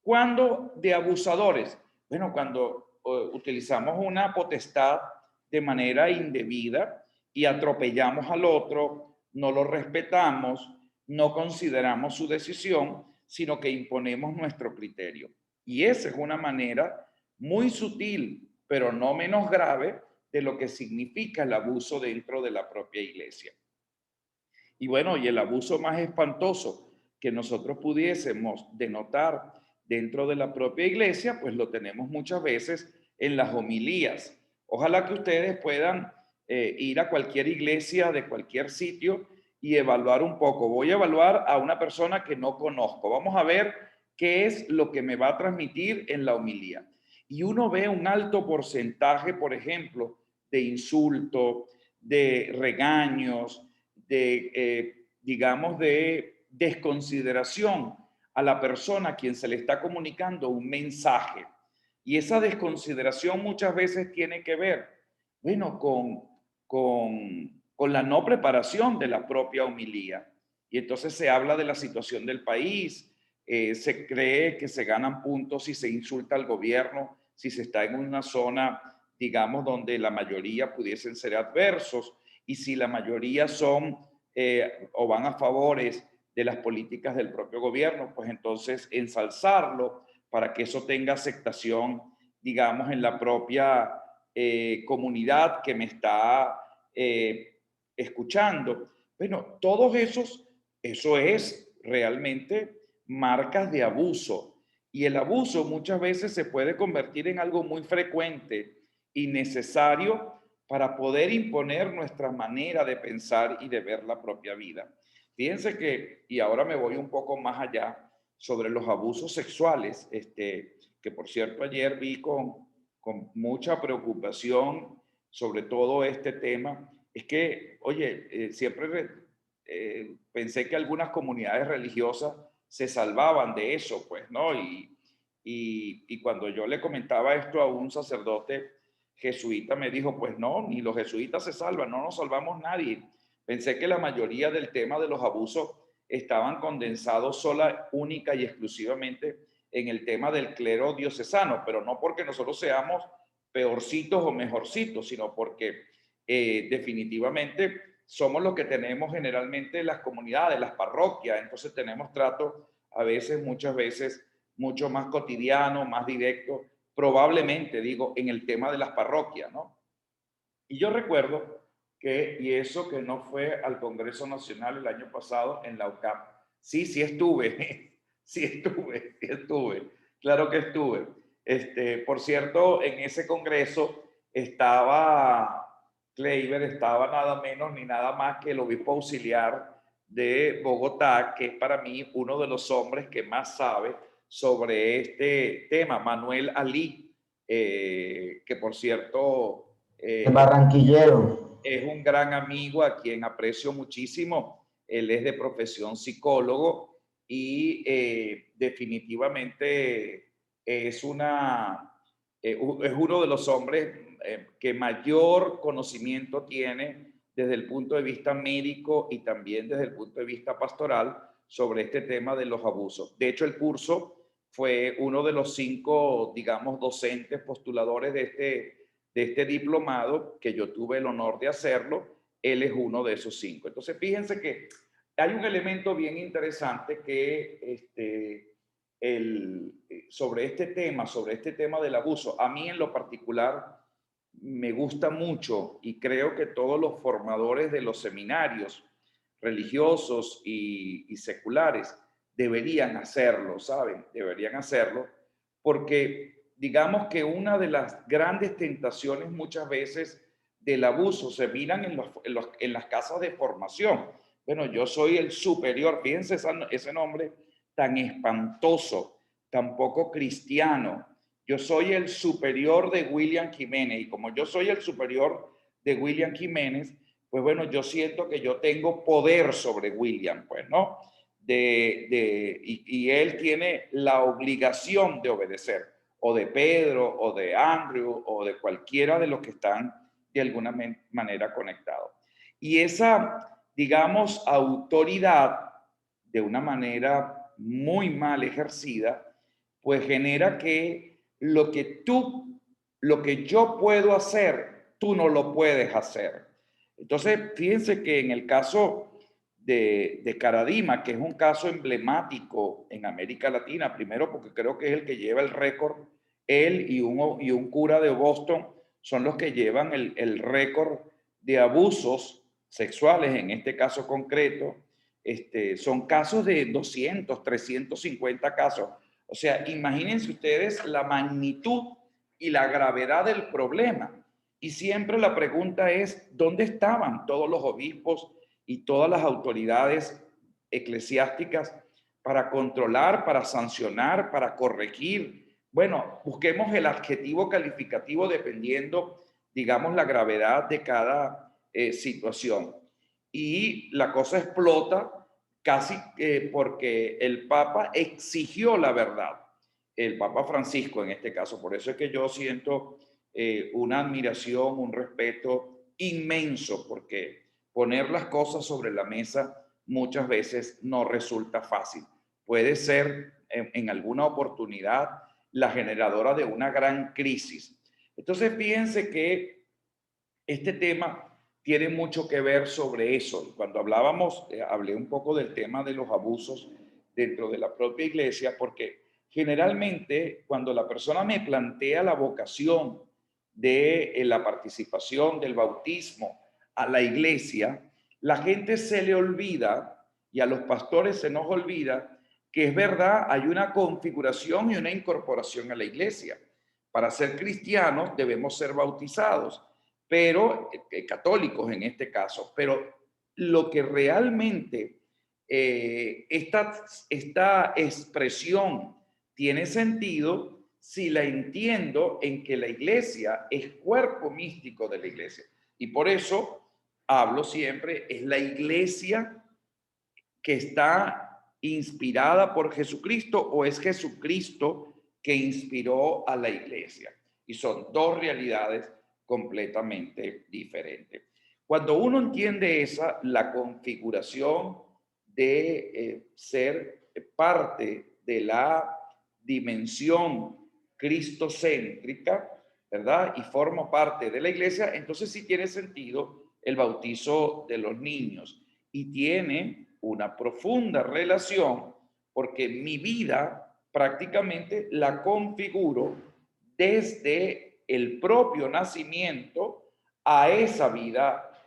¿Cuándo de abusadores? Bueno, cuando utilizamos una potestad de manera indebida y atropellamos al otro, no lo respetamos, no consideramos su decisión, sino que imponemos nuestro criterio. Y esa es una manera muy sutil, pero no menos grave, de lo que significa el abuso dentro de la propia iglesia. Y bueno, y el abuso más espantoso que nosotros pudiésemos denotar dentro de la propia iglesia, pues lo tenemos muchas veces en las homilías. Ojalá que ustedes puedan ir a cualquier iglesia de cualquier sitio y evaluar un poco. Voy a evaluar a una persona que no conozco. Vamos a ver qué es lo que me va a transmitir en la homilía. Y uno ve un alto porcentaje, por ejemplo, de insulto, de regaños, de, digamos, de desconsideración a la persona a quien se le está comunicando un mensaje. Y esa desconsideración muchas veces tiene que ver, bueno, con la no preparación de la propia homilía. Y entonces se habla de la situación del país, se cree que se ganan puntos si se insulta al gobierno, si se está en una zona, digamos, donde la mayoría pudiesen ser adversos, y si la mayoría son o van a favores de las políticas del propio gobierno, pues entonces ensalzarlo para que eso tenga aceptación, digamos, en la propia comunidad que me está escuchando. Bueno, todos eso es realmente marcas de abuso. Y el abuso muchas veces se puede convertir en algo muy frecuente y necesario para poder imponer nuestra manera de pensar y de ver la propia vida. Fíjense que, y ahora me voy un poco más allá, sobre los abusos sexuales, que por cierto ayer vi con mucha preocupación sobre todo este tema. Es que, oye, siempre pensé que algunas comunidades religiosas se salvaban de eso, pues, ¿no? Y cuando yo le comentaba esto a un sacerdote jesuita, me dijo, pues no, ni los jesuitas se salvan, no nos salvamos nadie. Pensé que la mayoría del tema de los abusos estaban condensados sola, única y exclusivamente en el tema del clero diocesano, pero no porque nosotros seamos peorcitos o mejorcitos, sino porque definitivamente somos los que tenemos generalmente las comunidades, las parroquias, entonces tenemos trato a veces, muchas veces, mucho más cotidiano, más directo, probablemente, digo, en el tema de las parroquias, ¿no? Y yo recuerdo que, y eso que no fue al Congreso Nacional el año pasado en la UCAP, sí estuve, sí estuve, claro que estuve. Por cierto, en ese congreso estaba Kleiber, estaba nada menos ni nada más que el obispo auxiliar de Bogotá, que es para mí uno de los hombres que más sabe sobre este tema, Manuel Ali, que por cierto Barranquillero. es un gran amigo a quien aprecio muchísimo. Él es de profesión psicólogo y definitivamente es uno de los hombres que mayor conocimiento tiene desde el punto de vista médico y también desde el punto de vista pastoral sobre este tema de los abusos. De hecho, el curso fue uno de los 5, digamos, docentes postuladores de este diplomado, que yo tuve el honor de hacerlo. Él es uno de esos 5. Entonces, fíjense que hay un elemento bien interesante que sobre este tema del abuso, a mí en lo particular me gusta mucho y creo que todos los formadores de los seminarios religiosos y seculares deberían hacerlo, ¿saben? Deberían hacerlo porque digamos que una de las grandes tentaciones muchas veces del abuso se miran en las casas de formación. Bueno, yo soy el superior, fíjense ese nombre tan espantoso, tan poco cristiano. Yo soy el superior de William Jiménez y como yo soy el superior de William Jiménez, pues bueno, yo siento que yo tengo poder sobre William, pues, ¿no? Y él tiene la obligación de obedecer, o de Pedro, o de Andrew, o de cualquiera de los que están de alguna manera conectados. Y esa, digamos, autoridad, de una manera muy mal ejercida, pues genera que lo que yo puedo hacer, tú no lo puedes hacer. Entonces, fíjense que en el caso de Caradima, que es un caso emblemático en América Latina, primero porque creo que es el que lleva el récord, él y un cura de Boston son los que llevan el récord de abusos sexuales, en este caso concreto. Son casos de 200, 350 casos. O sea, imagínense ustedes la magnitud y la gravedad del problema. Y siempre la pregunta es, ¿dónde estaban todos los obispos y todas las autoridades eclesiásticas para controlar, para sancionar, para corregir? Bueno, busquemos el adjetivo calificativo dependiendo, digamos, la gravedad de cada situación. Y la cosa explota casi porque el Papa exigió la verdad, el Papa Francisco en este caso. Por eso es que yo siento una admiración, un respeto inmenso, porque poner las cosas sobre la mesa muchas veces no resulta fácil. Puede ser en alguna oportunidad la generadora de una gran crisis. Entonces, fíjense que este tema tiene mucho que ver sobre eso. Cuando hablé un poco del tema de los abusos dentro de la propia iglesia, porque generalmente cuando la persona me plantea la vocación de la participación del bautismo a la iglesia, la gente se le olvida, y a los pastores se nos olvida, que es verdad, hay una configuración y una incorporación a la iglesia. Para ser cristianos debemos ser bautizados, pero católicos en este caso, pero lo que realmente esta expresión tiene sentido si la entiendo en que la iglesia es cuerpo místico de la iglesia. Y por eso hablo siempre, es la iglesia que está inspirada por Jesucristo o es Jesucristo que inspiró a la iglesia. Y son dos realidades completamente diferentes. Cuando uno entiende esa, la configuración de ser parte de la dimensión cristocéntrica, ¿verdad? Y formo parte de la iglesia, entonces sí tiene sentido el bautizo de los niños y tiene una profunda relación porque mi vida prácticamente la configuro desde el propio nacimiento a esa vida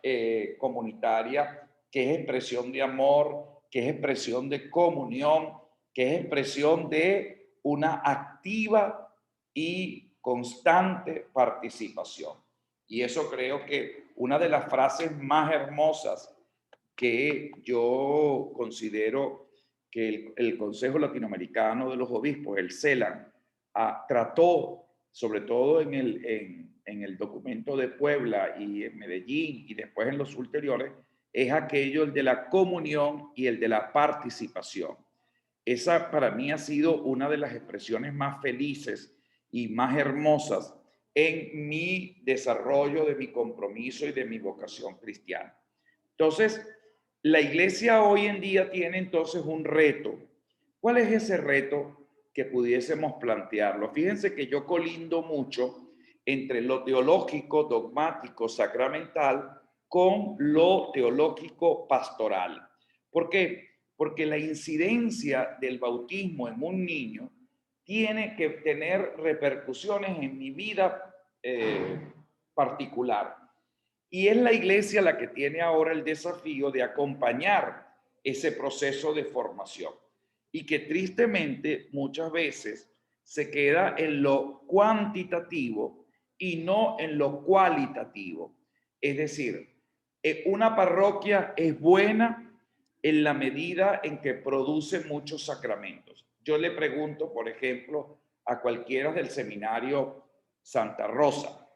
comunitaria que es expresión de amor, que es expresión de comunión, que es expresión de una activa y constante participación. Y eso creo que una de las frases más hermosas que yo considero que el Consejo Latinoamericano de los Obispos, el CELAN, trató, sobre todo en el documento de Puebla y en Medellín y después en los ulteriores, es aquello el de la comunión y el de la participación. Esa para mí ha sido una de las expresiones más felices y más hermosas en mi desarrollo de mi compromiso y de mi vocación cristiana. Entonces, la iglesia hoy en día tiene entonces un reto. ¿Cuál es ese reto que pudiésemos plantearlo? Fíjense que yo colindo mucho entre lo teológico, dogmático, sacramental, con lo teológico pastoral. ¿Por qué? Porque la incidencia del bautismo en un niño tiene que tener repercusiones en mi vida particular. Y es la iglesia la que tiene ahora el desafío de acompañar ese proceso de formación y que tristemente muchas veces se queda en lo cuantitativo y no en lo cualitativo. Es decir, una parroquia es buena en la medida en que produce muchos sacramentos. Yo le pregunto, por ejemplo, a cualquiera del seminario Santa Rosa,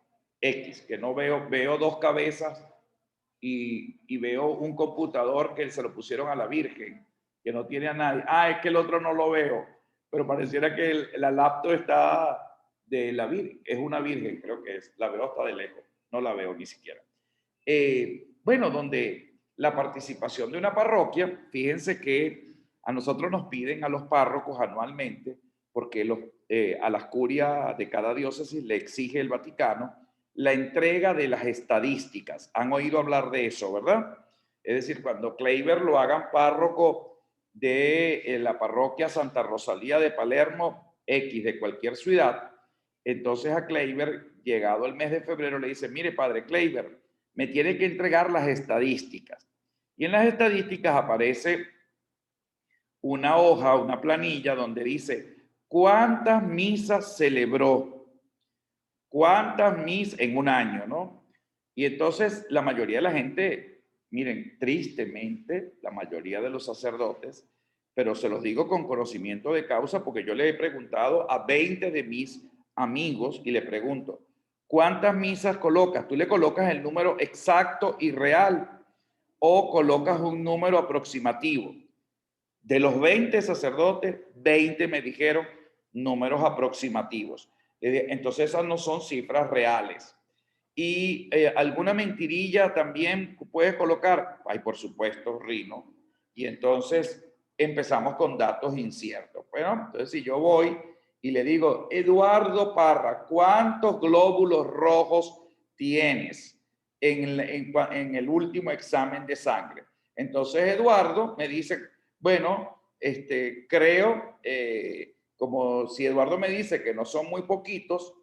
X, que no veo dos cabezas y veo un computador que se lo pusieron a la Virgen, que no tiene a nadie. Es que el otro no lo veo, pero pareciera que la laptop está de la Virgen. Es una Virgen, creo que es. La veo hasta de lejos. No la veo ni siquiera. Bueno, donde la participación de una parroquia, fíjense que a nosotros nos piden a los párrocos anualmente, porque a las curias de cada diócesis le exige el Vaticano, la entrega de las estadísticas. Han oído hablar de eso, ¿verdad? Es decir, cuando Kleiber lo hagan párroco de la parroquia Santa Rosalía de Palermo, X, de cualquier ciudad, entonces a Kleiber, llegado el mes de febrero, le dice, mire, padre Kleiber, me tiene que entregar las estadísticas. Y en las estadísticas aparece una hoja, una planilla donde dice cuántas misas celebró, cuántas misas en un año, ¿no? Y entonces la mayoría de la gente, miren, tristemente, la mayoría de los sacerdotes, pero se los digo con conocimiento de causa porque yo le he preguntado a 20 de mis amigos y le pregunto, ¿cuántas misas colocas? ¿Tú le colocas el número exacto y real o colocas un número aproximativo? De los 20 sacerdotes, 20 me dijeron números aproximativos. Entonces esas no son cifras reales. Y alguna mentirilla también puedes colocar. Ay, por supuesto, Rino. Y entonces empezamos con datos inciertos. Bueno, entonces si yo voy y le digo, Eduardo Parra, ¿cuántos glóbulos rojos tienes en el último examen de sangre? Entonces Eduardo me dice, bueno, creo, como si Eduardo me dice que no son muy poquitos,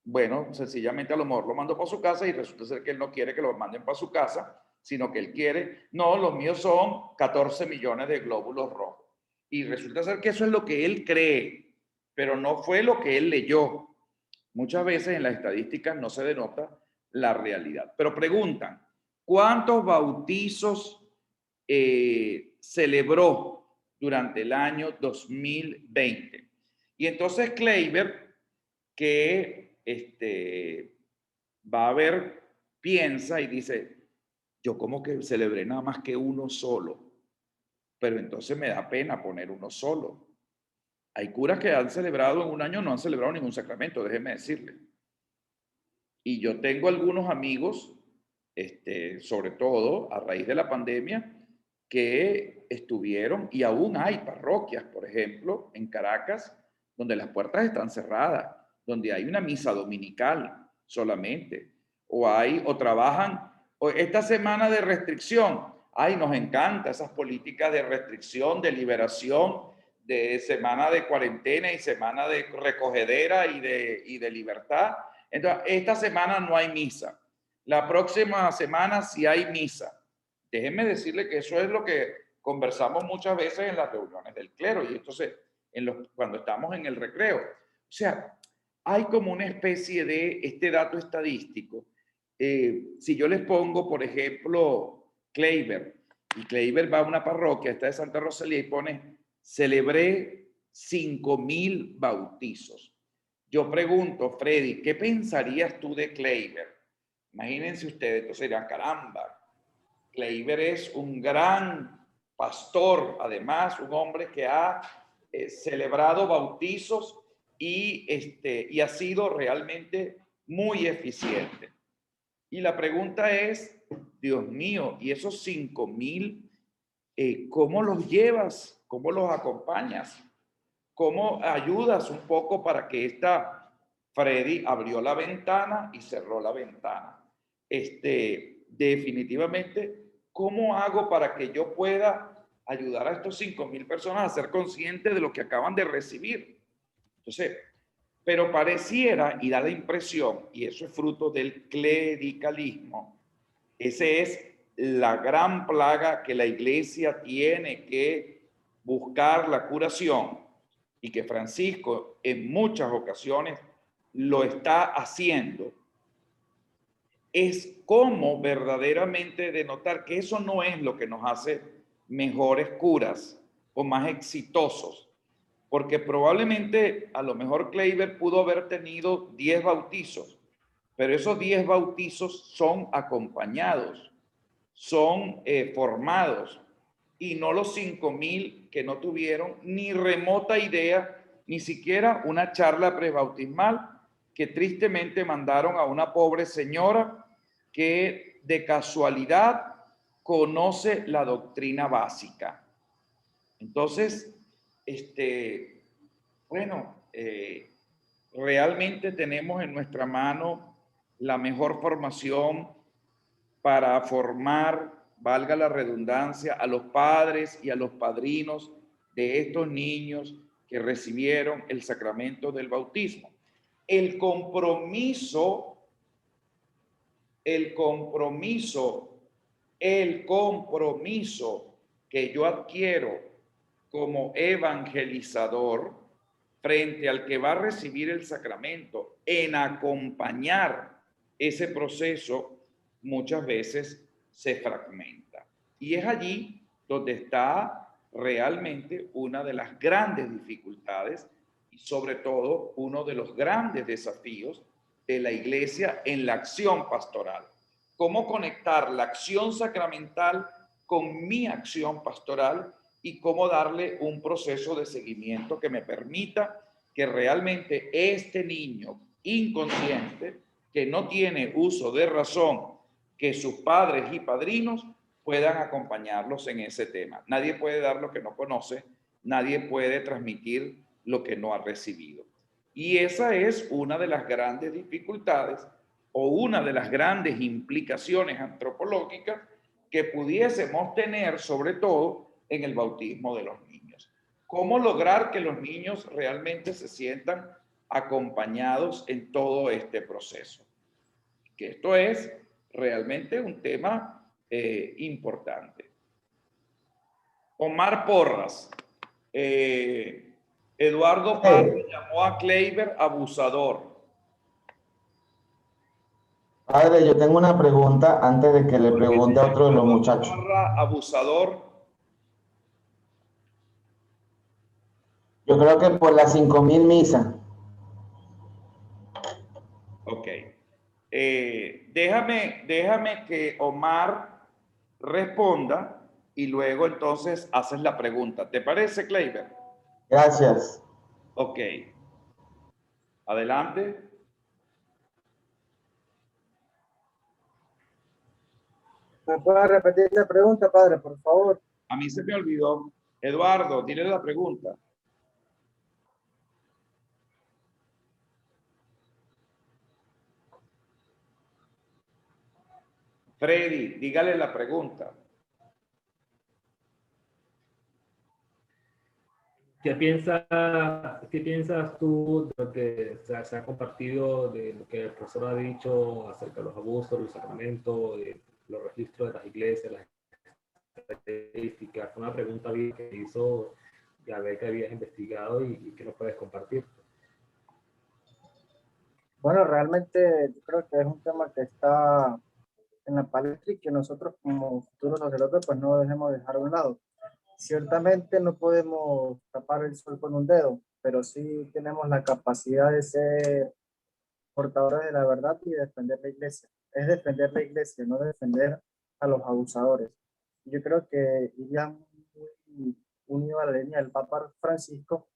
Bueno, sencillamente a lo mejor lo mandó para su casa y resulta ser que él no quiere que lo manden para su casa, sino que él quiere, no, los míos son 14 millones de glóbulos rojos. Y resulta ser que eso es lo que él cree, pero no fue lo que él leyó. Muchas veces en las estadísticas no se denota la realidad. Pero preguntan, ¿cuántos bautizos celebró durante el año 2020? Y entonces Kleiber, que va a ver, piensa y dice, yo como que celebré nada más que uno solo, pero entonces me da pena poner uno solo. Hay curas que han celebrado en un año, no han celebrado ningún sacramento, déjeme decirle. Y yo tengo algunos amigos, sobre todo a raíz de la pandemia, que estuvieron, y aún hay parroquias, por ejemplo, en Caracas, donde las puertas están cerradas, donde hay una misa dominical solamente, o trabajan, o esta semana de restricción, ay, nos encanta esas políticas de restricción, de liberación, de semana de cuarentena y semana de recogedera y de libertad. Entonces, esta semana no hay misa. La próxima semana sí hay misa. Déjenme decirle que eso es lo que conversamos muchas veces en las reuniones del clero y entonces cuando estamos en el recreo. O sea, hay como una especie de este dato estadístico. Si yo les pongo, por ejemplo, Kleiber, y Kleiber va a una parroquia, está de Santa Rosalía y pone, celebré 5.000 bautizos. Yo pregunto, Freddy, ¿qué pensarías tú de Kleiber? Imagínense ustedes, entonces dirán, caramba, Kleiber es un gran pastor, además, un hombre que ha celebrado bautizos y ha sido realmente muy eficiente. Y la pregunta es, Dios mío, ¿y esos 5.000, cómo los llevas? ¿Cómo los acompañas? ¿Cómo ayudas un poco para que Freddy abrió la ventana y cerró la ventana? Definitivamente, ¿cómo hago para que yo pueda ayudar a estos 5.000 personas a ser conscientes de lo que acaban de recibir? Entonces, pero pareciera y da la impresión, y eso es fruto del clericalismo, ese es la gran plaga que la iglesia tiene que buscar la curación y que Francisco en muchas ocasiones lo está haciendo, es cómo verdaderamente denotar que eso no es lo que nos hace mejores curas o más exitosos. Porque probablemente a lo mejor Kleiber pudo haber tenido 10 bautizos, pero esos 10 bautizos son acompañados, son formados, y no los 5.000 que no tuvieron ni remota idea, ni siquiera una charla prebautismal que tristemente mandaron a una pobre señora que de casualidad conoce la doctrina básica. Entonces, bueno, realmente tenemos en nuestra mano la mejor formación para formar, valga la redundancia, a los padres y a los padrinos de estos niños que recibieron el sacramento del bautismo. El compromiso que yo adquiero como evangelizador frente al que va a recibir el sacramento en acompañar ese proceso muchas veces se fragmenta. Y es allí donde está realmente una de las grandes dificultades y sobre todo uno de los grandes desafíos de la iglesia en la acción pastoral. Cómo conectar la acción sacramental con mi acción pastoral y cómo darle un proceso de seguimiento que me permita que realmente este niño inconsciente, que no tiene uso de razón, que sus padres y padrinos puedan acompañarlos en ese tema. Nadie puede dar lo que no conoce, nadie puede transmitir lo que no ha recibido. Y esa es una de las grandes dificultades o una de las grandes implicaciones antropológicas que pudiésemos tener, sobre todo en el bautismo de los niños. ¿Cómo lograr que los niños realmente se sientan acompañados en todo este proceso. Que esto es realmente un tema importante. Omar Porras. Eduardo Padre llamó a Kleiber abusador. Padre, yo tengo una pregunta antes de que le pregunte a otro de los muchachos. Abusador. Yo creo que por las 5.000 misas. Ok. Déjame que Omar responda y luego entonces haces la pregunta. ¿Te parece, Kleiber? Gracias. Ok. Adelante. ¿Me puede repetir la pregunta, padre, por favor? A mí se me olvidó. Eduardo, dile la pregunta. Freddy, dígale la pregunta. ¿Qué piensas tú de lo que se ha compartido, de lo que el profesor ha dicho acerca de los abusos, los sacramentos, de los registros de las iglesias, las estadísticas? Fue una pregunta bien que hizo, ya ver que habías investigado y que nos puedes compartir. Bueno, realmente yo creo que es un tema que está en la palestra y que nosotros como futuros sacerdotes pues no debemos dejar a un lado. Ciertamente no podemos tapar el sol con un dedo, pero sí tenemos la capacidad de ser portadores de la verdad y defender la iglesia. Es defender la iglesia, no defender a los abusadores. Yo creo que iría muy unido a la línea del Papa Francisco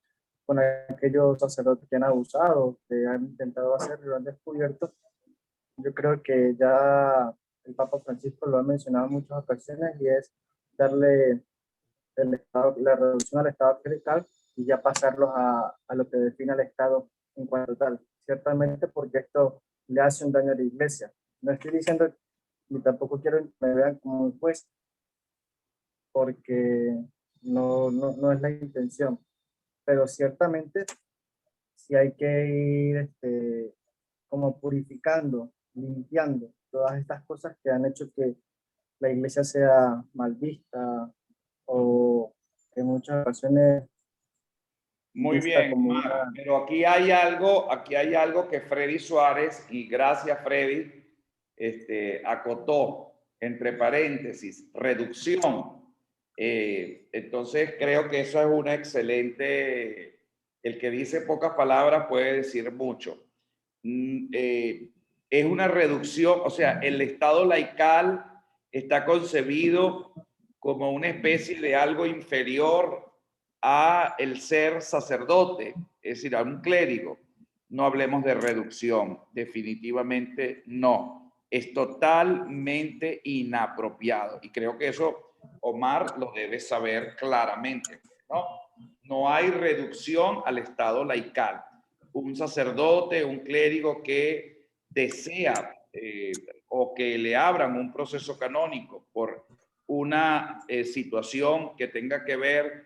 con aquellos sacerdotes que han abusado, que han intentado hacerlo y lo han descubierto. Yo creo que ya el Papa Francisco lo ha mencionado en muchas ocasiones y es darle la reducción al Estado clerical y ya pasarlos a lo que define al Estado en cuanto tal. Ciertamente porque esto le hace un daño a la iglesia. No estoy diciendo ni tampoco quiero que me vean como un juez, porque no es la intención. Pero ciertamente sí hay que ir como purificando, limpiando todas estas cosas que han hecho que la iglesia sea mal vista o que en muchas ocasiones Muy bien, Omar, pero aquí hay algo que Freddy Suárez, y gracias Freddy, acotó, entre paréntesis, reducción. Entonces creo que eso es una excelente, el que dice pocas palabras puede decir mucho. Es una reducción, o sea, el Estado laical está concebido como una especie de algo inferior a el ser sacerdote, es decir, a un clérigo. No hablemos de reducción, definitivamente no. Es totalmente inapropiado y creo que eso Omar lo debe saber claramente, ¿no? No hay reducción al estado laical. Un sacerdote, un clérigo que desea o que le abran un proceso canónico por una situación que tenga que ver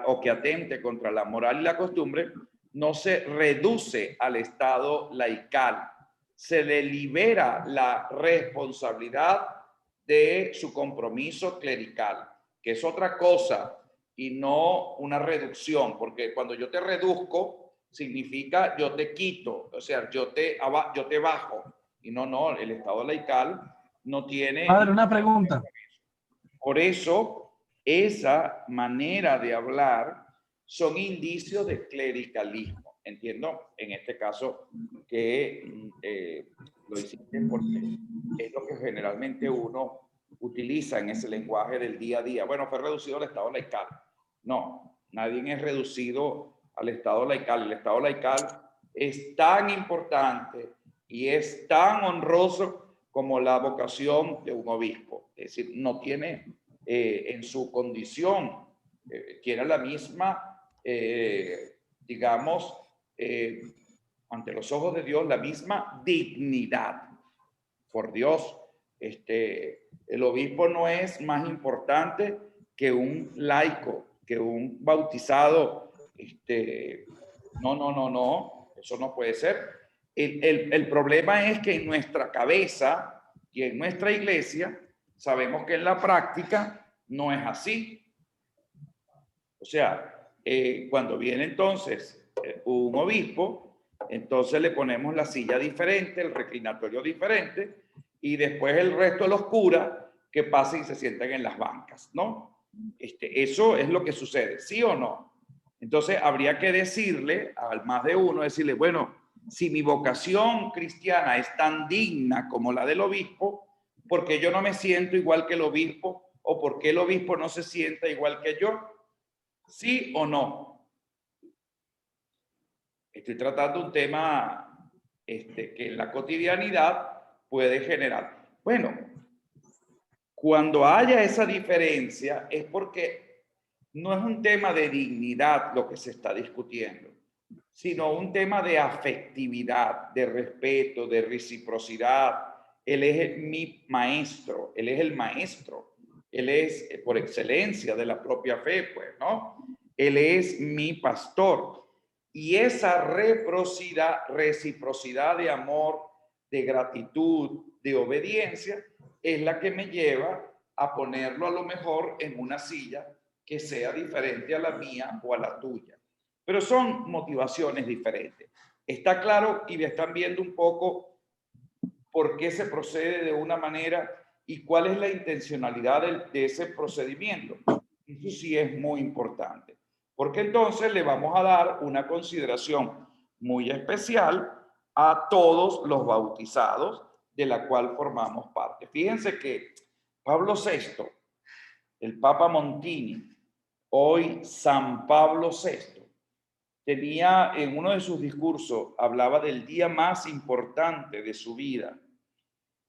o que atente contra la moral y la costumbre, no se reduce al estado laical. Se le libera la responsabilidad de su compromiso clerical, que es otra cosa y no una reducción, porque cuando yo te reduzco, significa yo te quito, o sea, yo te bajo. Y no, el estado laical no tiene... Padre, una pregunta. Por eso, esa manera de hablar son indicios de clericalismo. Entiendo, en este caso, que lo hiciste porque es lo que generalmente uno utiliza en ese lenguaje del día a día. Bueno, fue reducido al estado laical. No, nadie es reducido al estado laical. El estado laical es tan importante y es tan honroso como la vocación de un obispo. Es decir, no tiene en su condición, tiene la misma, digamos, ante los ojos de Dios, la misma dignidad. Por Dios, el obispo no es más importante que un laico, que un bautizado. No. Eso no puede ser. El problema es que en nuestra cabeza y en nuestra iglesia sabemos que en la práctica no es así. O sea, cuando viene entonces un obispo, entonces le ponemos la silla diferente, el reclinatorio diferente, y después el resto de los curas que pasen y se sientan en las bancas, ¿no? Eso es lo que sucede, ¿sí o no? Entonces habría que decirle al más de uno, decirle, bueno, si mi vocación cristiana es tan digna como la del obispo, ¿por qué yo no me siento igual que el obispo? ¿O por qué el obispo no se sienta igual que yo? ¿Sí o no? Estoy tratando un tema que en la cotidianidad puede generar. Bueno, cuando haya esa diferencia es porque no es un tema de dignidad lo que se está discutiendo, sino un tema de afectividad, de respeto, de reciprocidad. Él es mi maestro, él es el maestro, él es por excelencia de la propia fe, pues, ¿no? Él es mi pastor. Y esa reciprocidad de amor, de gratitud, de obediencia, es la que me lleva a ponerlo a lo mejor en una silla que sea diferente a la mía o a la tuya. Pero son motivaciones diferentes. Está claro y me están viendo un poco por qué se procede de una manera y cuál es la intencionalidad de ese procedimiento. Eso sí es muy importante, porque entonces le vamos a dar una consideración muy especial a todos los bautizados de la cual formamos parte. Fíjense que Pablo VI, el Papa Montini, hoy San Pablo VI, tenía en uno de sus discursos, hablaba del día más importante de su vida.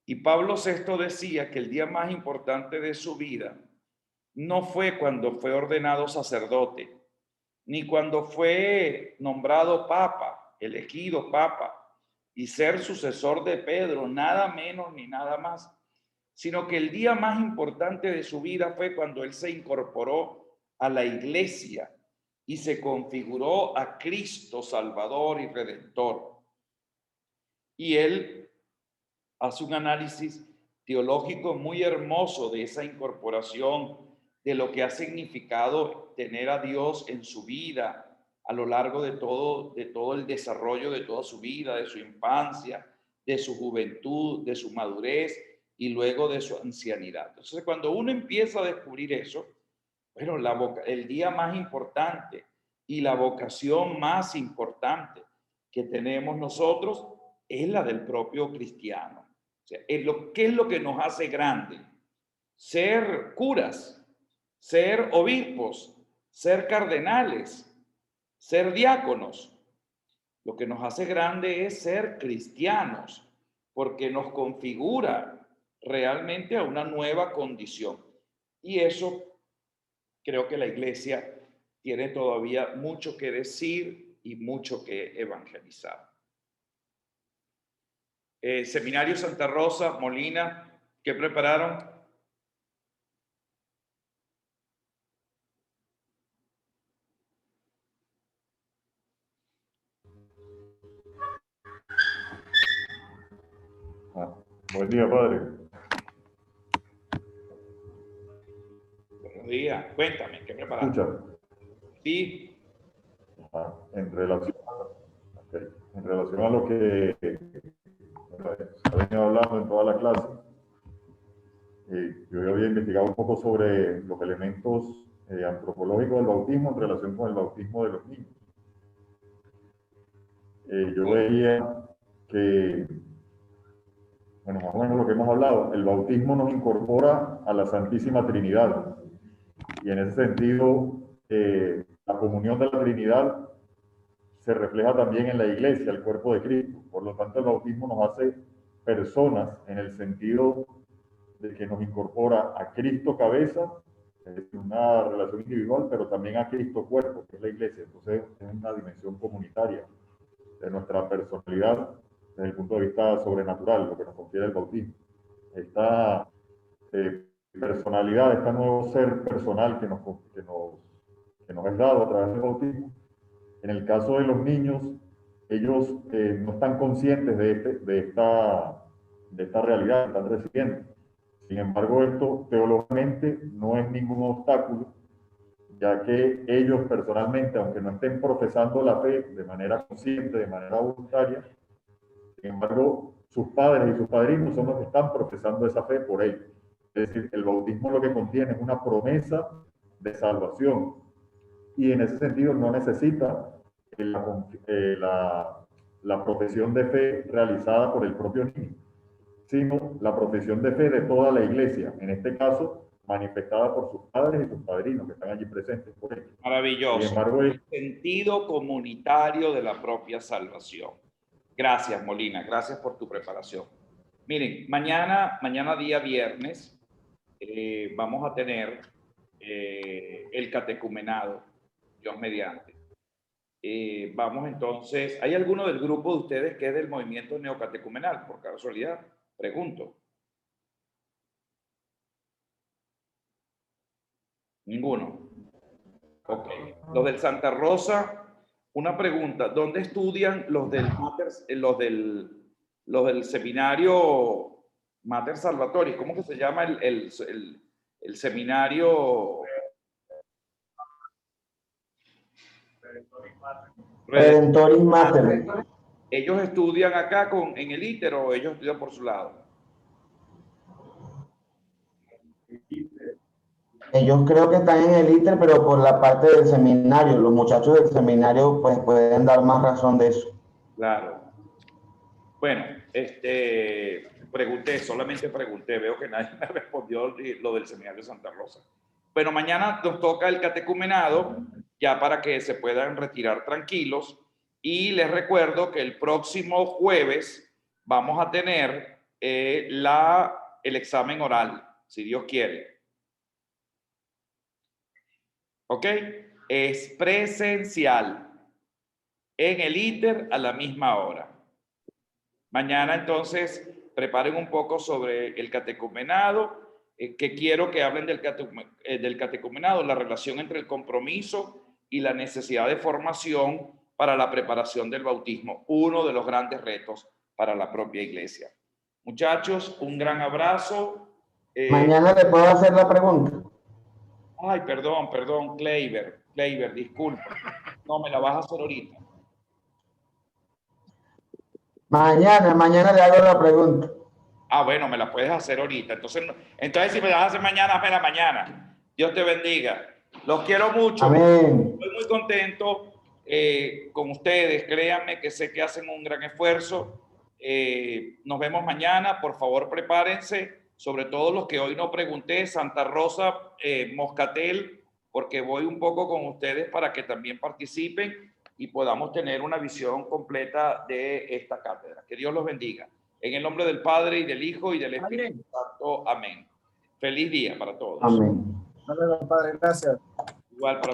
Y Pablo VI decía que el día más importante de su vida no fue cuando fue ordenado sacerdote, ni cuando fue nombrado papa, elegido papa, y ser sucesor de Pedro, nada menos ni nada más, sino que el día más importante de su vida fue cuando él se incorporó a la iglesia y se configuró a Cristo Salvador y Redentor. Y él hace un análisis teológico muy hermoso de esa incorporación, de lo que ha significado tener a Dios en su vida a lo largo de todo el desarrollo de toda su vida, de su infancia, de su juventud, de su madurez y luego de su ancianidad. Entonces, cuando uno empieza a descubrir eso, bueno, el día más importante y la vocación más importante que tenemos nosotros es la del propio cristiano. O sea, ¿qué es lo que nos hace grande? Ser curas, ser obispos, ser cardenales, ser diáconos. Lo que nos hace grande es ser cristianos, porque nos configura realmente a una nueva condición. Y eso creo que la iglesia tiene todavía mucho que decir y mucho que evangelizar. Seminario Santa Rosa, Molina, ¿qué prepararon? Buen día, padre. Buenos días. Cuéntame, ¿qué prepararon? ¿Escucha? Sí. En relación a lo que se ha venido hablando en toda la clase, yo había investigado un poco sobre los elementos antropológicos del bautismo en relación con el bautismo de los niños. Yo veía que, bueno, más o menos lo que hemos hablado, el bautismo nos incorpora a la Santísima Trinidad. Y en ese sentido, la comunión de la Trinidad se refleja también en la iglesia, el cuerpo de Cristo. Por lo tanto, el bautismo nos hace personas en el sentido de que nos incorpora a Cristo cabeza, es una relación individual, pero también a Cristo cuerpo, que es la iglesia. Entonces, es una dimensión comunitaria de nuestra personalidad desde el punto de vista sobrenatural, lo que nos confiere el bautismo. Esta personalidad, este nuevo ser personal que nos es dado a través del bautismo. En el caso de los niños, ellos no están conscientes de esta realidad que están recibiendo. Sin embargo, esto teológicamente no es ningún obstáculo, ya que ellos personalmente, aunque no estén profesando la fe de manera consciente, de manera voluntaria, sin embargo, sus padres y sus padrinos son los que están profesando esa fe por ellos. Es decir, el bautismo lo que contiene es una promesa de salvación, y en ese sentido no necesita la profesión de fe realizada por el propio niño, sino la profesión de fe de toda la iglesia, en este caso manifestada por sus padres y sus padrinos que están allí presentes por ellos. Maravilloso. Sin embargo, el sentido comunitario de la propia salvación. Gracias, Molina, gracias por tu preparación. Miren, mañana día viernes, vamos a tener el catecumenado, Dios mediante. Vamos entonces, ¿hay alguno del grupo de ustedes que es del movimiento neocatecumenal? Por casualidad, pregunto. Ninguno. Ok. Los del Santa Rosa, una pregunta. ¿Dónde estudian los del del seminario Mater Salvatoris? ¿Cómo que se llama el seminario? Redentoris Mater. ¿Ellos estudian acá en el ITER o ellos estudian por su lado? Ellos creo que están en el ITER, pero por la parte del seminario. Los muchachos del seminario pues pueden dar más razón de eso. Claro. Bueno, solamente pregunté, veo que nadie me respondió lo del seminario de Santa Rosa. Bueno, mañana nos toca el catecumenado, ya para que se puedan retirar tranquilos. Y les recuerdo que el próximo jueves vamos a tener el examen oral, si Dios quiere. ¿Ok? Es presencial en el ITER a la misma hora. Mañana entonces preparen un poco sobre el catecumenado, que quiero que hablen del catecumenado, la relación entre el compromiso y la necesidad de formación para la preparación del bautismo, uno de los grandes retos para la propia iglesia. Muchachos, un gran abrazo. Mañana le puedo hacer la pregunta. Ay, perdón, Kleiber, disculpa. No, me la vas a hacer ahorita. Mañana le hago la pregunta. Ah, bueno, me la puedes hacer ahorita. Entonces si me la haces mañana, hazmela mañana. Dios te bendiga. Los quiero mucho. Amén. Estoy muy contento con ustedes. Créanme que sé que hacen un gran esfuerzo. Nos vemos mañana. Por favor, prepárense. Sobre todo los que hoy no pregunté, Santa Rosa, Moscatel, porque voy un poco con ustedes para que también participen y podamos tener una visión completa de esta cátedra. Que Dios los bendiga. En el nombre del Padre, y del Hijo, y del Espíritu Santo. Amén. Feliz día para todos. Amén. Padre, gracias. Igual para